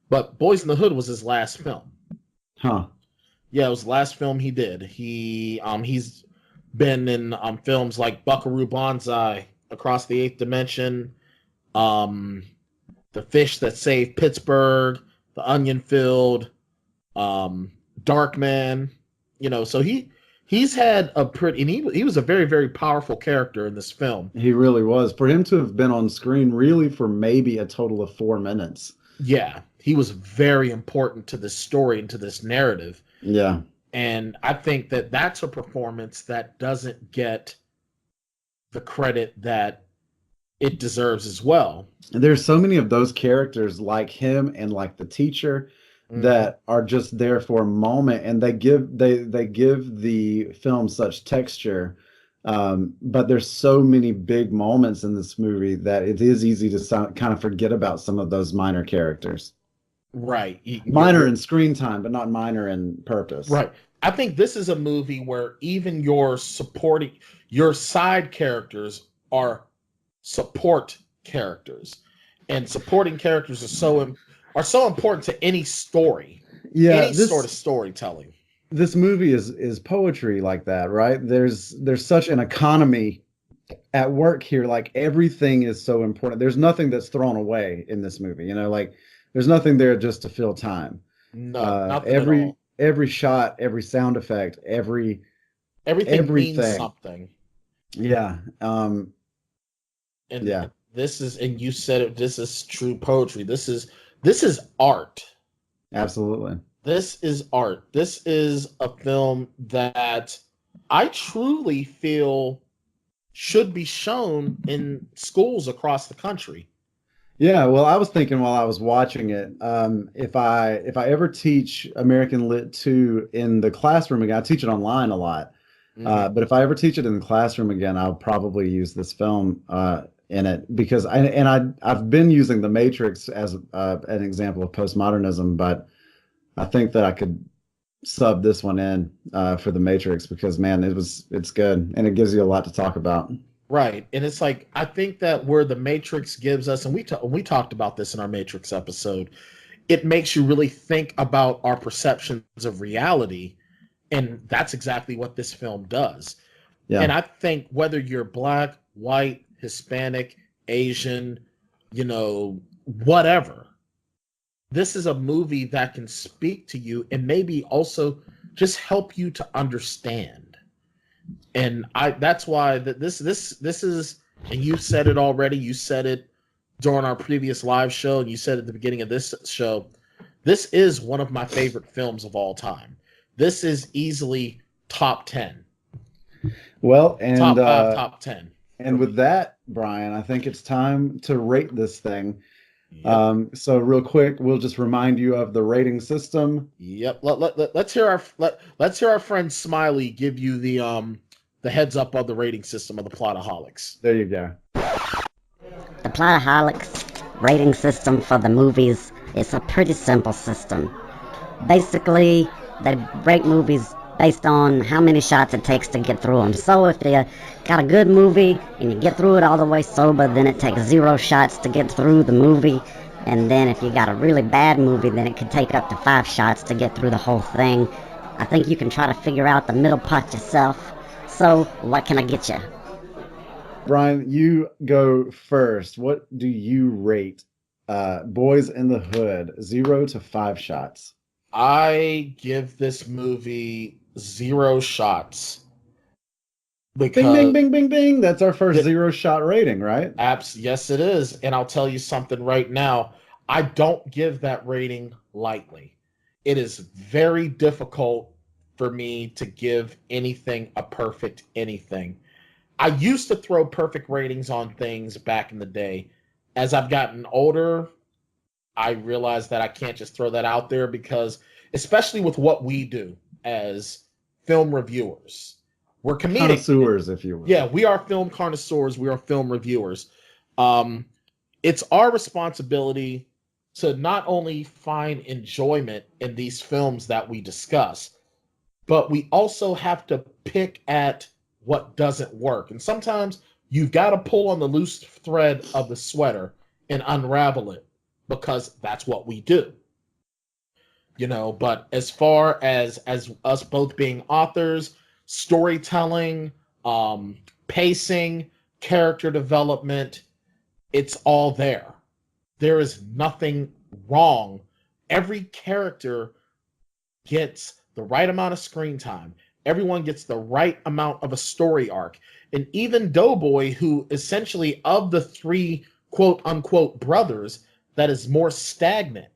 but Boyz in the Hood was his last film. Huh. Yeah, it was the last film he did. He's been in films like Buckaroo Banzai, Across the Eighth Dimension, The Fish That Saved Pittsburgh, The Onion Field, Darkman. You know, so he's had a pretty, and he was a very, very powerful character in this film. He really was. For him to have been on screen really for maybe a total of 4 minutes. Yeah, he was very important to this story and to this narrative. Yeah. And I think that that's a performance that doesn't get the credit that it deserves as well. And there's so many of those characters like him and like the teacher that are just there for a moment, and they give the film such texture. But there's so many big moments in this movie that it is easy to kind of forget about some of those minor characters. Right. Minor in screen time, but not minor in purpose. Right. I think this is a movie where even your side characters are support characters, and supporting characters are so important to any story. Yeah, any sort of storytelling. This movie is poetry like that, right? There's such an economy at work here. Like, everything is so important. There's nothing that's thrown away in this movie. You know, like, there's nothing there just to fill time. No, nothing at all. Every shot, every sound effect, everything means something. Yeah. Yeah. This is, and you said it, this is true poetry. This is art. Absolutely. This is art. This is a film that I truly feel should be shown in schools across the country. Yeah, well, I was thinking while I was watching it, if I ever teach American Lit 2 in the classroom again, I teach it online a lot, but if I ever teach it in the classroom again, I'll probably use this film in it, because I've been using The Matrix as an example of postmodernism, but I think that I could sub this one in for The Matrix, because, man, it's good, and it gives you a lot to talk about. Right. And it's like, I think that where The Matrix gives us, and we talked about this in our Matrix episode, it makes you really think about our perceptions of reality. And that's exactly what this film does. Yeah. And I think whether you're black, white, Hispanic, Asian, you know, whatever, this is a movie that can speak to you and maybe also just help you to understand. And that's why this is, and you said it already, you said it during our previous live show, and you said at the beginning of this show, this is one of my favorite films of all time. This is easily top 10. Well, and top 5, top 10. And with that, Brian, I think it's time to rate this thing. Yep. So real quick, we'll just remind you of the rating system. Yep. Let's hear our friend Smiley give you the heads up of the rating system of the Plotaholics. There you go. The Plotaholics rating system for the movies is a pretty simple system. Basically, they rate movies based on how many shots it takes to get through them. So if you got a good movie and you get through it all the way sober, then it takes 0 shots to get through the movie. And then if you got a really bad movie, then it could take up to 5 shots to get through the whole thing. I think you can try to figure out the middle part yourself. So, what can I get you? Brian, you go first. What do you rate Boys in the Hood, 0 to 5 shots? I give this movie 0 shots. Because bing, bing, bing, bing, bing. That's our first 0 shot rating, right? Yes, it is. And I'll tell you something right now. I don't give that rating lightly. It is very difficult for me to give anything a perfect anything. I used to throw perfect ratings on things back in the day. As I've gotten older, I realize that I can't just throw that out there because, especially with what we do as film reviewers, we're comedic connoisseurs, if you will. Yeah, we are film connoisseurs. We are film reviewers. It's our responsibility to not only find enjoyment in these films that we discuss, but we also have to pick at what doesn't work. And sometimes you've got to pull on the loose thread of the sweater and unravel it because that's what we do. You know, but as far as us both being authors, storytelling, pacing, character development, it's all there. There is nothing wrong. Every character gets the right amount of screen time. Everyone gets the right amount of a story arc. And even Doughboy, who essentially of the 3 quote unquote brothers that is more stagnant,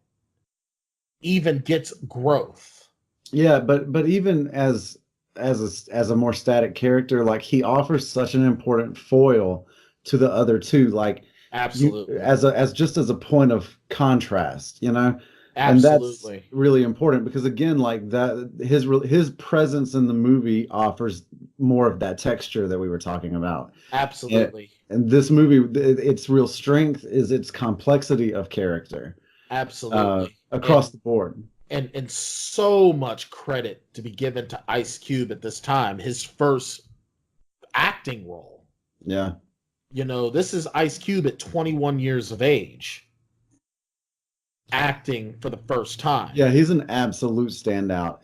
even gets growth. Yeah, but even as a more static character, like he offers such an important foil to the other 2, like absolutely as a point of contrast, you know. Absolutely. And that's really important because again, like that his presence in the movie offers more of that texture that we were talking about. Absolutely. And this movie, its real strength is its complexity of character. Absolutely. Across the board. And so much credit to be given to Ice Cube at this time, his first acting role. Yeah. You know, this is Ice Cube at 21 years of age, acting for the first time. Yeah, he's an absolute standout.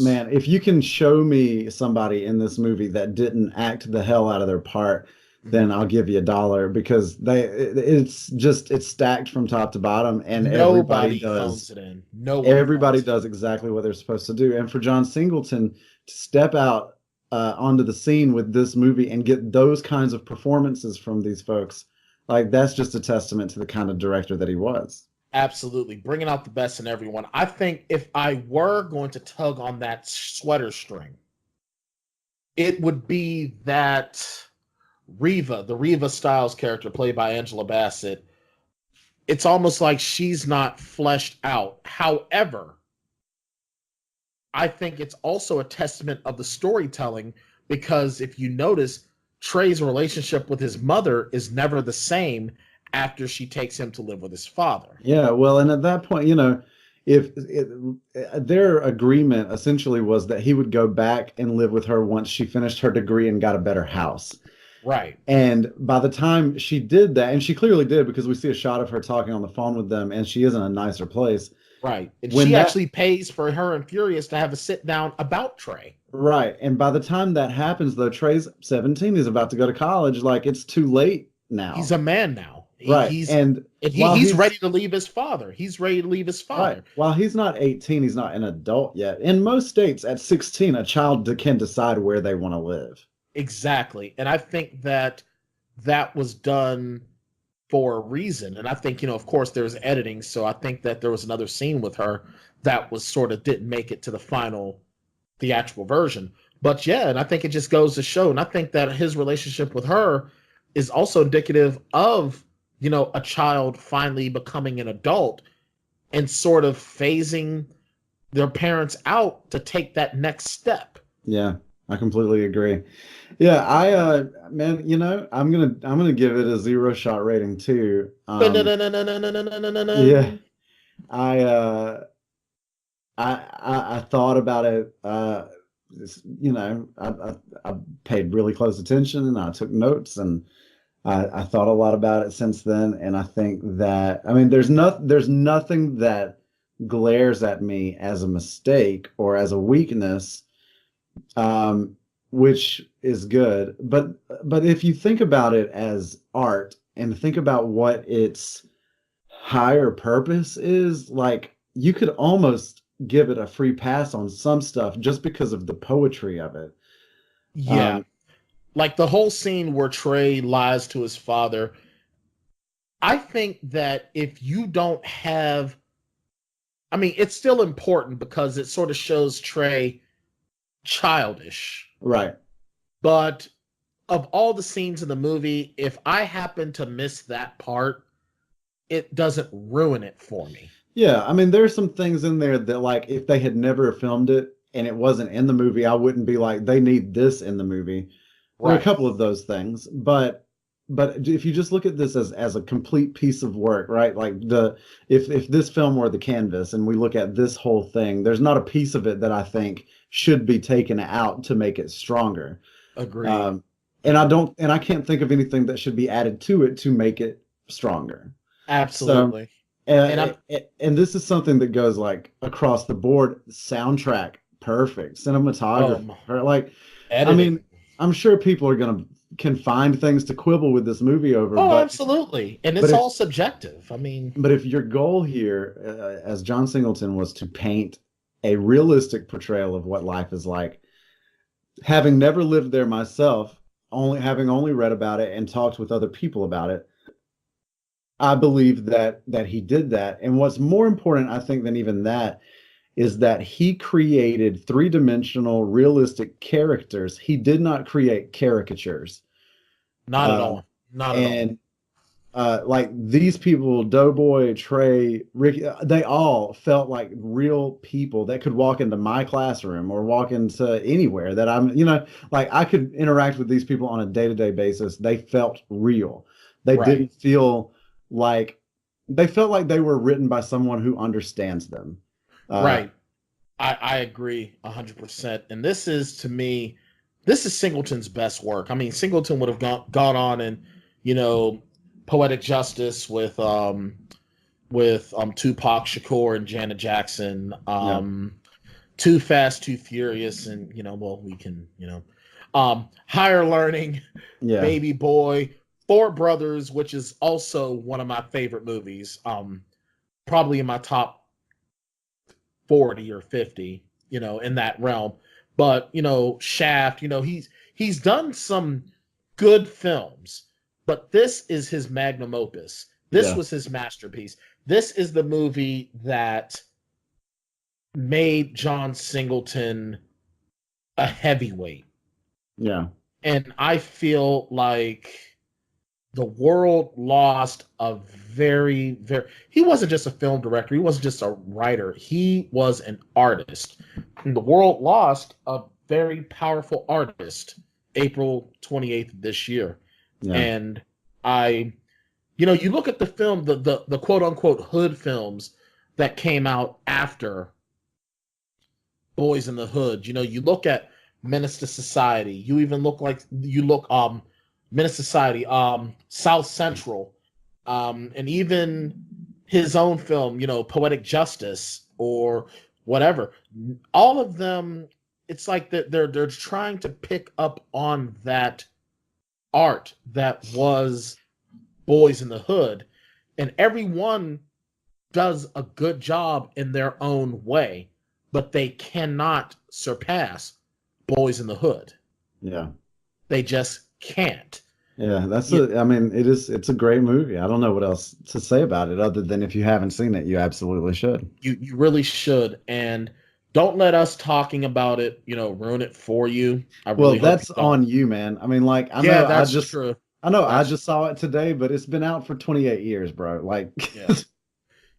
Man, if you can show me somebody in this movie that didn't act the hell out of their part, then I'll give you $1 because it's stacked from top to bottom and everybody does it in. Everybody does exactly what they're supposed to do. And for John Singleton to step out onto the scene with this movie and get those kinds of performances from these folks, like that's just a testament to the kind of director that he was. Absolutely. Bringing out the best in everyone. I think if I were going to tug on that sweater string, it would be that Reva, the Reva Styles character played by Angela Bassett. It's almost like she's not fleshed out. However, I think it's also a testament of the storytelling because if you notice, Trey's relationship with his mother is never the same after she takes him to live with his father. Yeah, well, and at that point, you know, their agreement essentially was that he would go back and live with her once she finished her degree and got a better house. Right. And by the time she did that, and she clearly did because we see a shot of her talking on the phone with them and she is in a nicer place. Right. And she actually pays for her and Furious to have a sit down about Trey. Right. And by the time that happens, though, Trey's 17. He's about to go to college. Like, it's too late now. He's a man now. Right. He's ready to leave his father. He's ready to leave his father. Right. While he's not 18, he's not an adult yet. In most states, at 16, a child can decide where they want to live. Exactly. And I think that was done for a reason. And I think, you know, of course there's editing. So I think that there was another scene with her that was sort of didn't make it to the final theatrical version. But yeah, and I think it just goes to show. And I think that his relationship with her is also indicative of, you know, a child finally becoming an adult and sort of phasing their parents out to take that next step. Yeah. I completely agree. Yeah, man, you know, I'm gonna give it a 0 shot rating too. Yeah, I thought about it. You know, I paid really close attention and I took notes and I thought a lot about it since then, and I think that there's nothing that glares at me as a mistake or as a weakness, which is good. But if you think about it as art and think about what its higher purpose is, like, you could almost give it a free pass on some stuff just because of the poetry of it. Yeah. Like the whole scene where Trey lies to his father. I think that if you don't have, it's still important because it sort of shows Trey childish. Right. But of all the scenes in the movie, if I happen to miss that part, it doesn't ruin it for me. Yeah, there's some things in there that, like, if they had never filmed it and it wasn't in the movie, I wouldn't be like, they need this in the movie. There are a couple of those things, but if you just look at this as a complete piece of work, right? Like if this film were the canvas and we look at this whole thing, there's not a piece of it that I think should be taken out to make it stronger. Agreed. And I can't think of anything that should be added to it to make it stronger. Absolutely. So, and this is something that goes like across the board. Soundtrack, perfect. Cinematography, like, editing. I'm sure people can find things to quibble with this movie over. Oh, absolutely. And it's all subjective. But if your goal here, as John Singleton, was to paint a realistic portrayal of what life is like, having never lived there myself, having only read about it and talked with other people about it, I believe that he did that. And what's more important, I think, than even that is that he created three-dimensional, realistic characters. He did not create caricatures. Not at all. Not at all. Like these people, Doughboy, Trey, Ricky, they all felt like real people that could walk into my classroom or walk into anywhere that like I could interact with these people on a day-to-day basis. They felt real. They didn't feel like, they felt like they were written by someone who understands them. Right. I agree 100%. And this is, to me, Singleton's best work. Singleton would have gone on and, Poetic Justice with Tupac Shakur and Janet Jackson, Too Fast, Too Furious, and we can, Higher Learning, Baby Boy, Four Brothers, which is also one of my favorite movies, probably in my top 40 or 50, in that realm. But, Shaft, he's done some good films, but this is his magnum opus. This was his masterpiece. This is the movie that made John Singleton a heavyweight. Yeah. And I feel like the world lost a very, very... He wasn't just a film director. He wasn't just a writer. He was an artist. And the world lost a very powerful artist April 28th of this year. Yeah. And you look at the film, the quote-unquote hood films that came out after Boyz n the Hood. You look at Menace to Society. You look Menace Society, South Central, and even his own film, Poetic Justice or whatever. All of them, it's like they're trying to pick up on that art that was Boyz n the Hood, and everyone does a good job in their own way, but they cannot surpass Boyz n the Hood. Yeah. They just can't. Yeah, it's a great movie. I don't know what else to say about it other than if you haven't seen it, you absolutely should. You really should, and don't let us talking about it, ruin it for you. That's on you, man. That's true. I know I just saw it today, but it's been out for 28 years, bro. Like,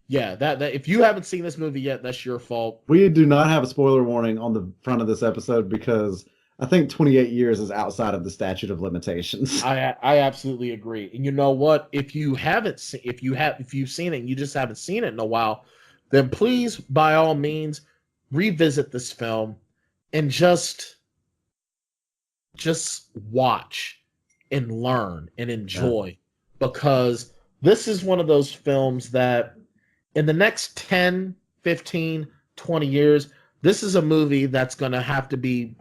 that if you haven't seen this movie yet, that's your fault. We do not have a spoiler warning on the front of this episode because I think 28 years is outside of the statute of limitations. I absolutely agree. And you know what? If you've seen it and you just haven't seen it in a while, then please, by all means, revisit this film and just watch. and learn and enjoy, because this is one of those films that in the next 10, 15, 20 years, this is a movie that's going to have to be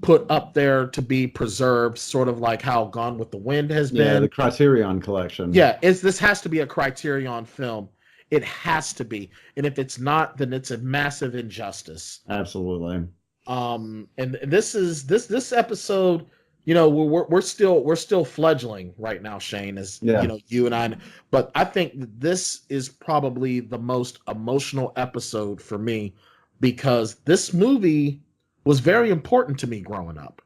put up there to be preserved, sort of like how Gone with the Wind has been. Yeah, the Criterion Collection. Yeah, this has to be a Criterion film. It has to be. And if it's not, then it's a massive injustice. Absolutely. And this episode, you know, we're still fledgling right now, Shane, as you know, you and I, but I think that this is probably the most emotional episode for me, because this movie was very important to me growing up.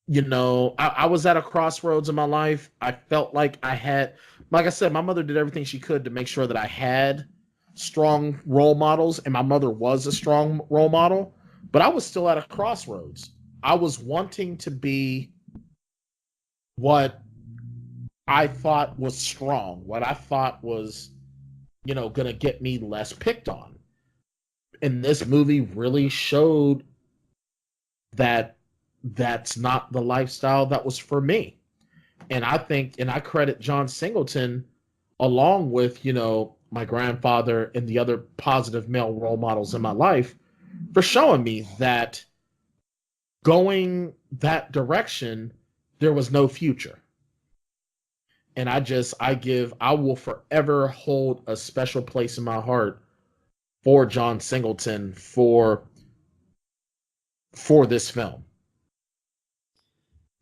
You know, I was at a crossroads in my life. I felt like I had, like I said, my mother did everything she could to make sure that I had strong role models, and my mother was a strong role model, but I was still at a crossroads. I was wanting to be what I thought was strong, what I thought was, you know, going to get me less picked on. And this movie really showed that that's not the lifestyle that was for me. And I think, and I credit John Singleton, along with, you know, my grandfather and the other positive male role models in my life, for showing me that going that direction, there was no future. And I will forever hold a special place in my heart for John Singleton for this film.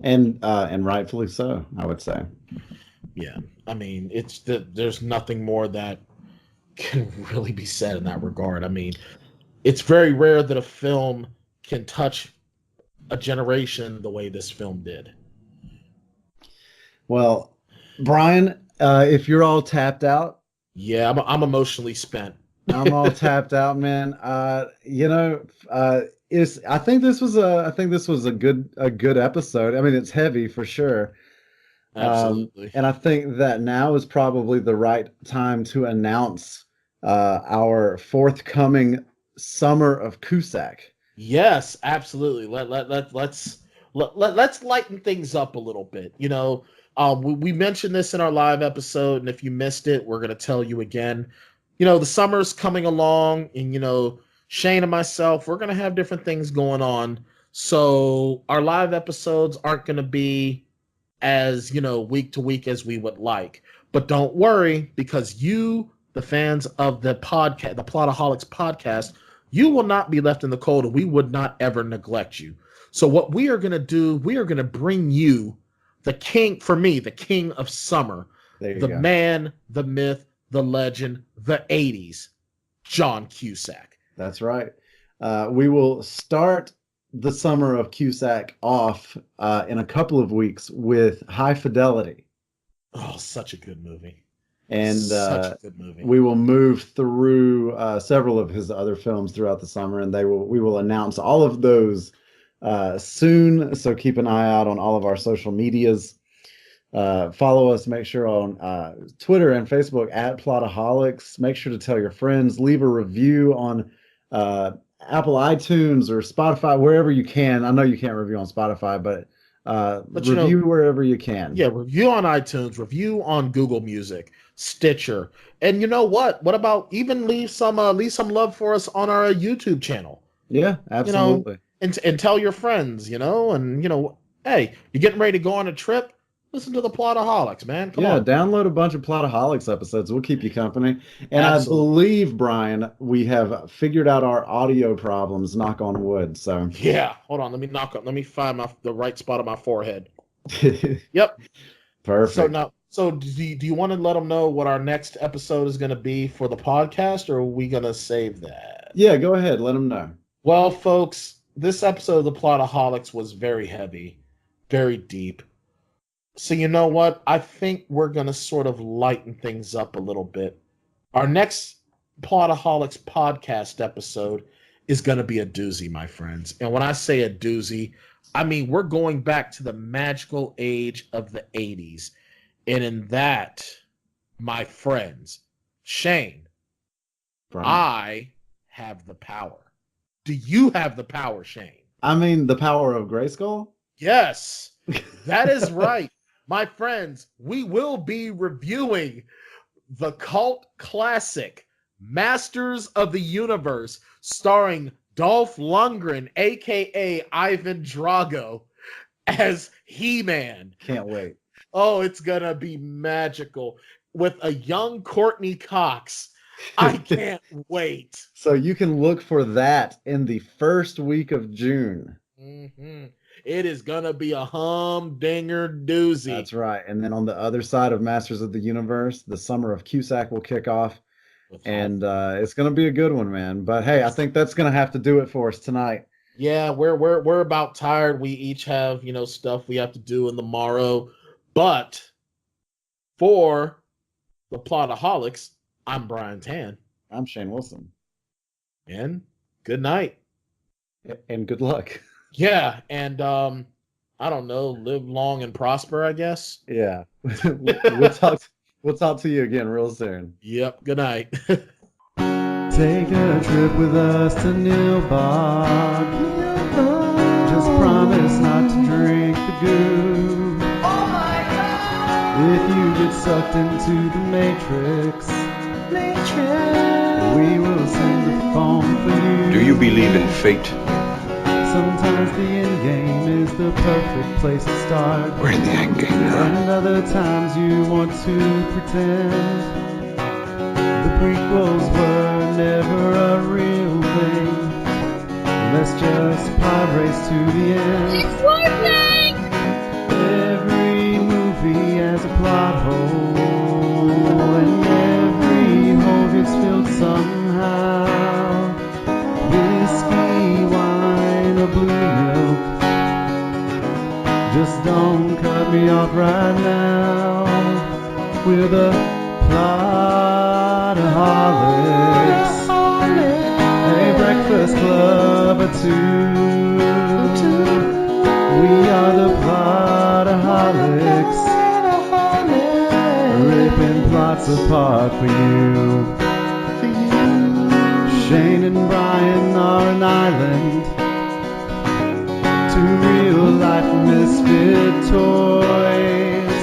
And rightfully so, I would say. Yeah, I mean, there's nothing more that can really be said in that regard. I mean, it's very rare that a film can touch a generation the way this film did. Well, Brian, if you're all tapped out, yeah, I'm emotionally spent. I'm all tapped out, man. You know, I think this was a good episode. I mean, it's heavy for sure. Absolutely. And I think that now is probably the right time to announce our forthcoming Summer of Cusack. Yes, absolutely. Let's lighten things up a little bit. You know, we mentioned this in our live episode, and if you missed it, we're going to tell you again. You know, the summer's coming along, and, you know, Shane and myself, we're going to have different things going on. So our live episodes aren't going to be as, you know, week to week as we would like. But don't worry, because you, the fans of the podcast, the Plotaholics Podcast, you will not be left in the cold, and we would not ever neglect you. So what we are going to do, we are going to bring you the king, for me, the king of summer, the man, the myth, the legend, the 80s, John Cusack. That's right. We will start the Summer of Cusack off in a couple of weeks with High Fidelity. Oh, such a good movie. And such a good movie. We will move through several of his other films throughout the summer, and we will announce all of those soon. So keep an eye out on all of our social medias. Follow us, make sure on Twitter and Facebook at Plotaholics. Make sure to tell your friends, leave a review on Apple iTunes or Spotify, wherever you can. I know you can't review on Spotify, but review wherever you can. Yeah, review on iTunes, review on Google Music, Stitcher. And you know what? What about even leave some love for us on our YouTube channel? Yeah, absolutely. You know, and tell your friends, you know, and, you know, hey, you're getting ready to go on a trip? Listen to the Plotaholics, man. Come on. Download a bunch of Plotaholics episodes. We'll keep you company. And Absolutely. I believe, Brian, we have figured out our audio problems, knock on wood. So yeah, hold on. Let me find the right spot on my forehead. Yep. Perfect. So do you want to let them know what our next episode is going to be for the podcast, or are we going to save that? Yeah, go ahead. Let them know. Well, folks, this episode of the Plotaholics was very heavy, very deep. So you know what? I think we're going to sort of lighten things up a little bit. Our next Plotaholics podcast episode is going to be a doozy, my friends. And when I say a doozy, I mean we're going back to the magical age of the 80s. And in that, my friends, Shane, Brian, I have the power. Do you have the power, Shane? I mean, the power of Grayskull? Yes, that is right. my friends, we will be reviewing the cult classic Masters of the Universe, starring Dolph Lundgren, aka Ivan Drago, as He-Man. Can't wait. Oh, it's gonna be magical with a young Courtney Cox. I can't wait. So you can look for that in the first week of June. Mm-hmm. It is gonna be a humdinger doozy. That's right. And then on the other side of Masters of the Universe, the Summer of Cusack will kick off. And it's gonna be a good one, man. But hey, I think that's gonna have to do it for us tonight. Yeah, we're about tired. We each have, stuff we have to do in the morrow. But for the Plotaholics, I'm Bryan Tann. I'm Shane Wilson. And good night. And good luck. Yeah, and I don't know, live long and prosper, I guess. Yeah. We'll talk to you again real soon. Yep, good night. Take a trip with us to Nilbog. Just promise not to drink the goo. Oh my God! If you get sucked into the Matrix, we will sing the phone for you. Do you believe in fate? Sometimes the end game is the perfect place to start. We're in the end game now. And other times you want to pretend the prequels were never a real thing. Let's just pod race to the end. It's working! Every movie has a plot hole, and every hole gets filled somehow. Whiskey, wine, or blue milk. Just don't cut me off right now. We're the Plotaholics, a breakfast club or two. We are the Plotaholics, ripping plots apart for you. Shane and Bryan are an island, two real-life misfit toys,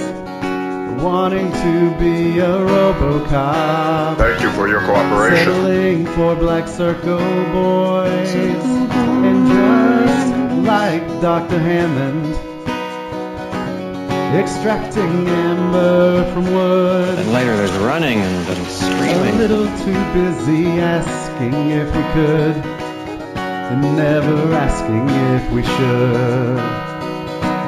wanting to be a RoboCop. Thank you for your cooperation. Settling for Black Circle boys, and just like Dr. Hammond, extracting amber from wood. And later there's running and then screaming. A little too busy asking if we could, and never asking if we should.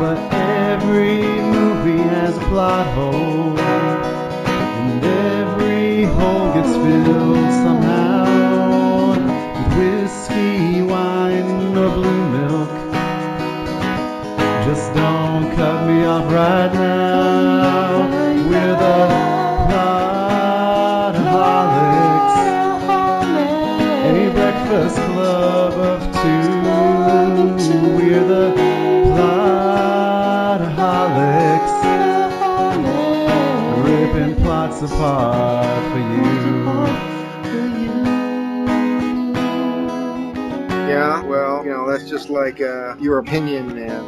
But every movie has a plot hole, and every hole gets filled somehow with whiskey, wine, or blue milk. Just don't cut me off right now. We're the Plotaholics, a breakfast club of two. We're the Plotaholics, ripping plots apart for you. Yeah, well, that's just like your opinion, man.